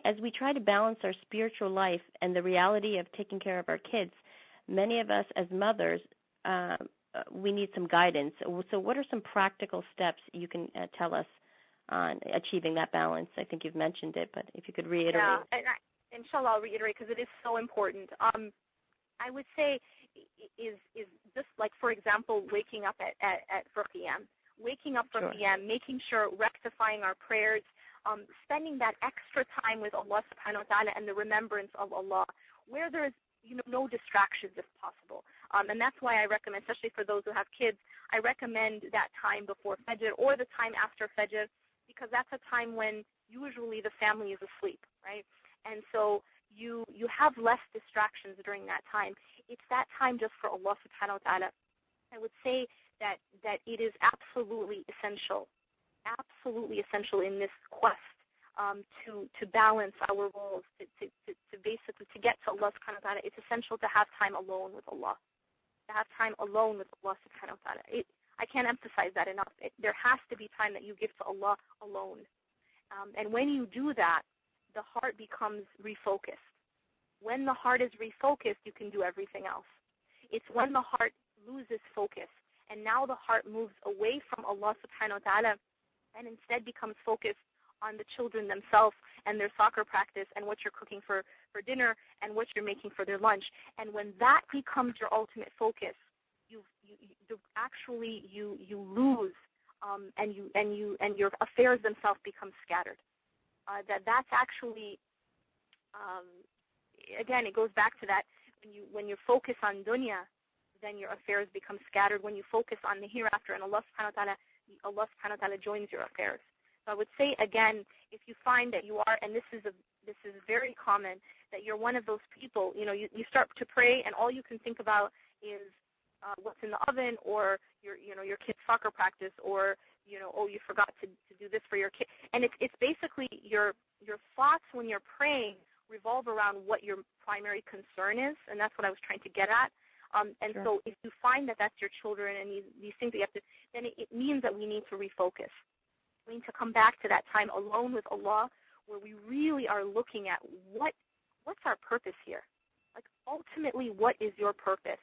as we try to balance our spiritual life and the reality of taking care of our kids, many of us as mothers, we need some guidance. So what are some practical steps you can tell us on achieving that balance? I think you've mentioned it, but if you could reiterate. Yeah, and inshallah, I'll reiterate because it is so important. I would say is just like, for example, waking up for Qiyam. Waking up for Qiyam, making sure, rectifying our prayers, spending that extra time with Allah subhanahu wa ta'ala and the remembrance of Allah, where there is no distractions if possible. And that's why I recommend, especially for those who have kids, I recommend that time before Fajr or the time after Fajr, because that's a time when usually the family is asleep, right? And so you have less distractions during that time. It's that time just for Allah subhanahu wa ta'ala. I would say that it is absolutely essential in this quest to balance our roles, to basically to get to Allah subhanahu wa ta'ala. It's essential to have time alone with Allah. To have time alone with Allah subhanahu wa ta'ala. I can't emphasize that enough. There has to be time that you give to Allah alone. And when you do that, the heart becomes refocused. When the heart is refocused, you can do everything else. It's when the heart loses focus, and now the heart moves away from Allah subhanahu wa ta'ala and instead becomes focused on the children themselves and their soccer practice and what you're cooking for dinner and what you're making for their lunch. And when that becomes your ultimate focus, you lose, and your affairs themselves become scattered. That's actually, again, it goes back to that. When you focus on dunya, then your affairs become scattered. When you focus on the hereafter and Allah subhanahu wa ta'ala joins your affairs. So I would say again, if you find that you are, and this is very common, that you're one of those people, you start to pray and all you can think about is what's in the oven, or your kid's soccer practice, or oh, you forgot to do this for your kid. And it's basically your thoughts when you're praying revolve around what your primary concern is, and that's what I was trying to get at. And sure. So if you find that that's your children and these things that you have to, then it means that we need to refocus. We need to come back to that time alone with Allah, where we really are looking at what's our purpose here. Like, ultimately, what is your purpose?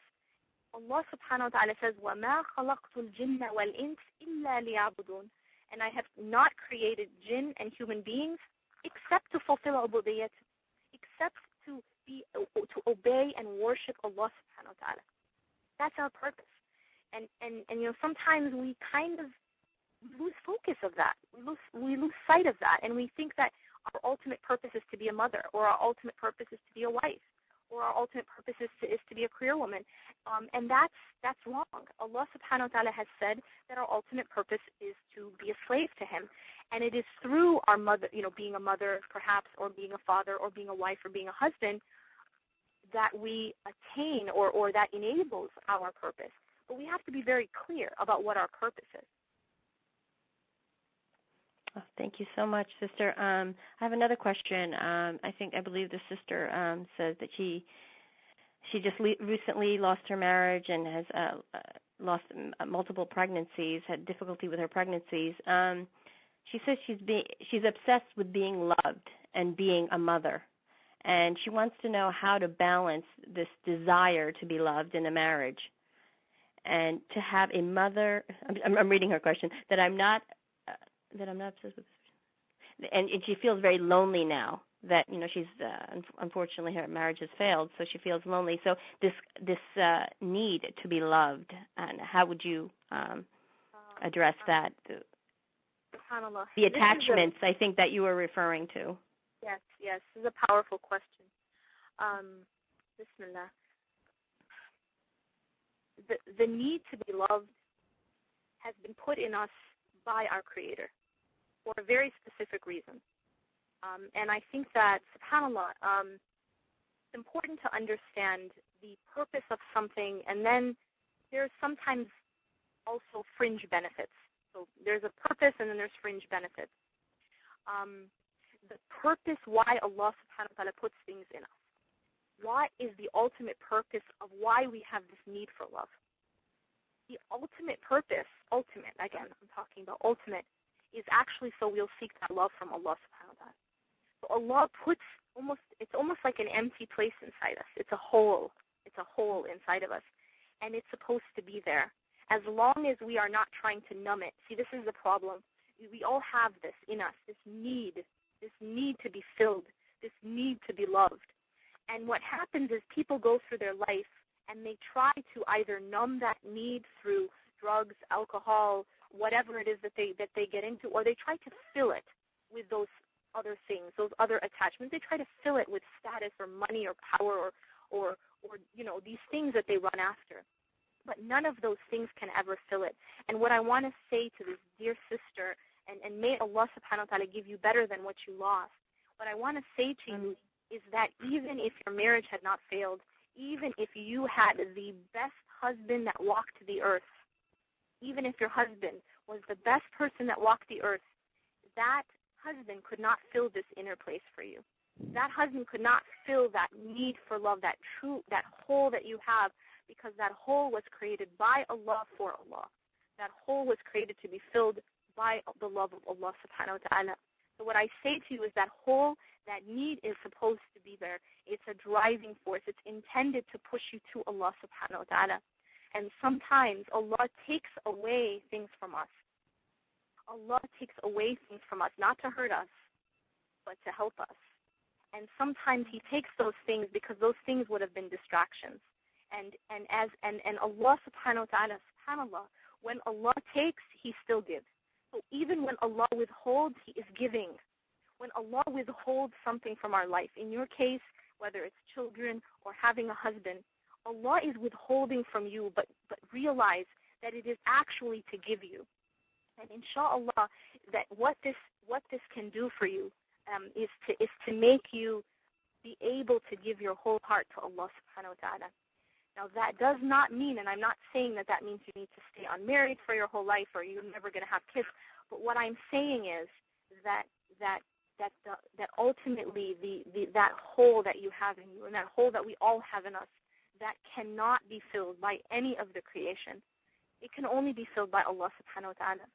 Allah subhanahu wa ta'ala says, وَمَا خَلَقْتُ الْجِنَّ وَالْإِنسِ إِلَّا لِيَعْبُدُونَ. And I have not created jinn and human beings except to fulfill ubudiyyat, except to obey and worship Allah subhanahu wa ta'ala. That's our purpose. And sometimes we kind of lose focus of that. We lose sight of that, and we think that our ultimate purpose is to be a mother, or our ultimate purpose is to be a wife, or our ultimate purpose is to be a career woman. And that's wrong. Allah subhanahu wa ta'ala has said that our ultimate purpose is to be a slave to Him. And it is through our mother, being a mother perhaps, or being a father, or being a wife, or being a husband, that we attain or that enables our purpose. But we have to be very clear about what our purpose is. Oh, thank you so much, sister. I have another question. I believe the sister says that she just recently lost her marriage and has lost multiple pregnancies, had difficulty with her pregnancies. She says she's obsessed with being loved and being a mother, and she wants to know how to balance this desire to be loved in a marriage and to have a mother. I'm reading her question. That I'm not obsessed with this. And she feels very lonely now that, she's, unfortunately her marriage has failed, so she feels lonely. So this need to be loved, and how would you address that? The attachments, I think, that you were referring to. Yes, this is a powerful question. Bismillah. The need to be loved has been put in us by our Creator for a very specific reason. And I think that, subhanAllah, it's important to understand the purpose of something, and then there's sometimes also fringe benefits. So there's a purpose, and then there's fringe benefits. The purpose why Allah subhanahu wa ta'ala puts things in us. What is the ultimate purpose of why we have this need for love? The ultimate purpose, again, I'm talking about ultimate, is actually so we'll seek that love from Allah subhanahu wa ta'ala. So Allah puts it's almost like an empty place inside us. It's a hole inside of us. And it's supposed to be there. As long as we are not trying to numb it. See, this is the problem. We all have this in us, this need to be filled, this need to be loved. And what happens is people go through their life and they try to either numb that need through drugs, alcohol, whatever it is that they get into, or they try to fill it with those other things, those other attachments. They try to fill it with status or money or power or these things that they run after. But none of those things can ever fill it. And what I want to say to this dear sister, and may Allah subhanahu wa ta'ala give you better than what you lost, what I want to say to you is that even if your marriage had not failed, even if you had the best husband that walked the earth, even if your husband was the best person that walked the earth, that husband could not fill this inner place for you. That husband could not fill that need for love, that hole that you have, because that hole was created by Allah for Allah. That hole was created to be filled by the love of Allah subhanahu wa ta'ala. So what I say to you is that hole, that need is supposed to be there. It's a driving force. It's intended to push you to Allah subhanahu wa ta'ala. And sometimes Allah takes away things from us. Allah takes away things from us, not to hurt us, but to help us. And sometimes He takes those things because those things would have been distractions. And Allah subhanahu wa ta'ala, subhanallah, when Allah takes, He still gives. So even when Allah withholds, He is giving. When Allah withholds something from our life, in your case, whether it's children or having a husband, Allah is withholding from you, but realize that it is actually to give you. And inshallah, that what this can do for you is to make you be able to give your whole heart to Allah subhanahu wa ta'ala. Now that does not mean, and I'm not saying that means you need to stay unmarried for your whole life or you're never going to have kids, but what I'm saying is that ultimately that hole that you have in you and that hole that we all have in us, that cannot be filled by any of the creation. It can only be filled by Allah subhanahu wa ta'ala.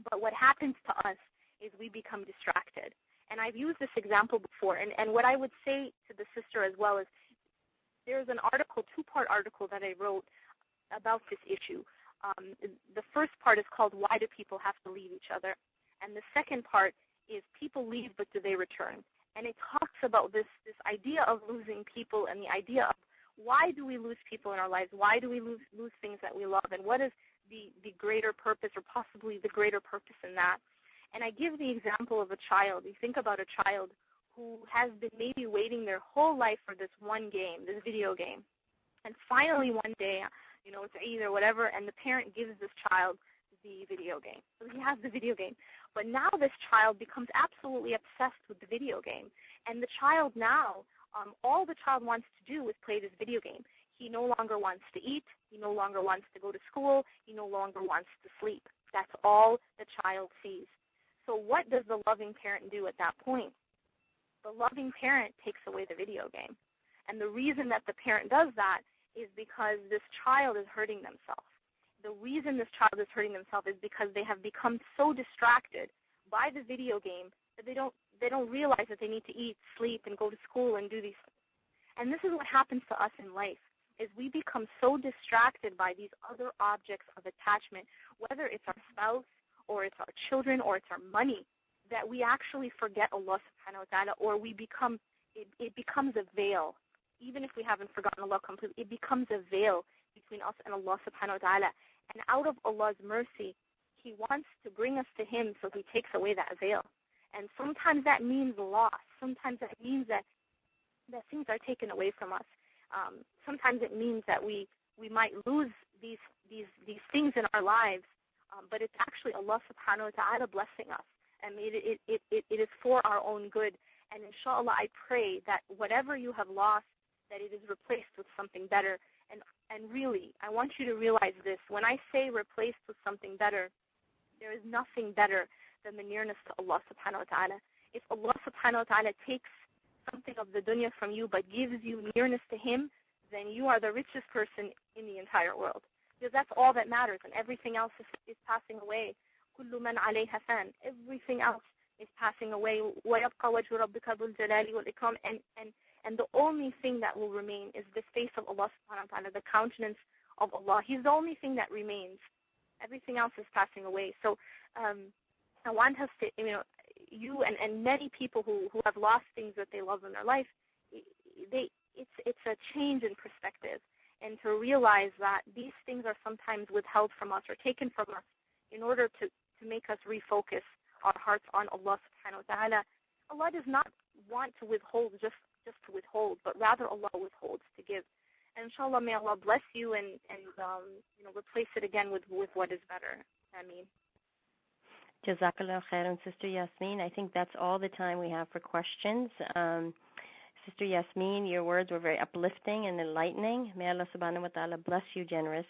But what happens to us is we become distracted. And I've used this example before, and what I would say to the sister as well is, there's an article, two-part article that I wrote about this issue. The first part is called Why Do People Have to Leave Each Other? And the second part is People Leave, But Do They Return? And it talks about this idea of losing people and the idea of why do we lose people in our lives? Why do we lose things that we love? And what is the greater purpose, or possibly the greater purpose in that? And I give the example of a child. You think about a child who has been maybe waiting their whole life for this one game, this video game. And finally one day, it's Eid or whatever, and the parent gives this child the video game. So he has the video game. But now this child becomes absolutely obsessed with the video game. And the child now, all the child wants to do is play this video game. He no longer wants to eat. He no longer wants to go to school. He no longer wants to sleep. That's all the child sees. So what does the loving parent do at that point? The loving parent takes away the video game. And the reason that the parent does that is because this child is hurting themselves. The reason this child is hurting themselves is because they have become so distracted by the video game that they don't realize that they need to eat, sleep, and go to school and do these things. And this is what happens to us in life, is we become so distracted by these other objects of attachment, whether it's our spouse or it's our children or it's our money, that we actually forget Allah subhanahu wa ta'ala, or we become, it becomes a veil. Even if we haven't forgotten Allah completely, it becomes a veil between us and Allah subhanahu wa ta'ala. And out of Allah's mercy, He wants to bring us to Him, so He takes away that veil. And sometimes that means loss. Sometimes that means that things are taken away from us. Sometimes it means that we might lose these things in our lives, but it's actually Allah subhanahu wa ta'ala blessing us. And it is for our own good. And inshallah, I pray that whatever you have lost, that it is replaced with something better. And really, I want you to realize this. When I say replaced with something better, there is nothing better than the nearness to Allah subhanahu wa ta'ala. If Allah subhanahu wa ta'ala takes something of the dunya from you but gives you nearness to Him, then you are the richest person in the entire world. Because that's all that matters, and everything else is passing away. كُلُّ مَنْ عَلَيْهَا فَانٍ. Everything else is passing away. وَيَبْقَى وَجْهُ رَبِّكَ ذُو الْجَلَالِ وَالْإِكْرَامِ. And the only thing that will remain is the face of Allah subhanahu wa ta'ala, the countenance of Allah. He's the only thing that remains. Everything else is passing away. So I want us to, you and many people who have lost things that they love in their life, it's a change in perspective, and to realize that these things are sometimes withheld from us or taken from us in order to make us refocus our hearts on Allah subhanahu wa ta'ala. Allah does not want to withhold just to withhold, but rather Allah withholds to give. And inshallah, may Allah bless you and replace it again with what is better. Ameen. Jazakallah khairan, Sister Yasmin. I think that's all the time we have for questions. Sister Yasmin, your words were very uplifting and enlightening. May Allah subhanahu wa ta'ala bless you generously.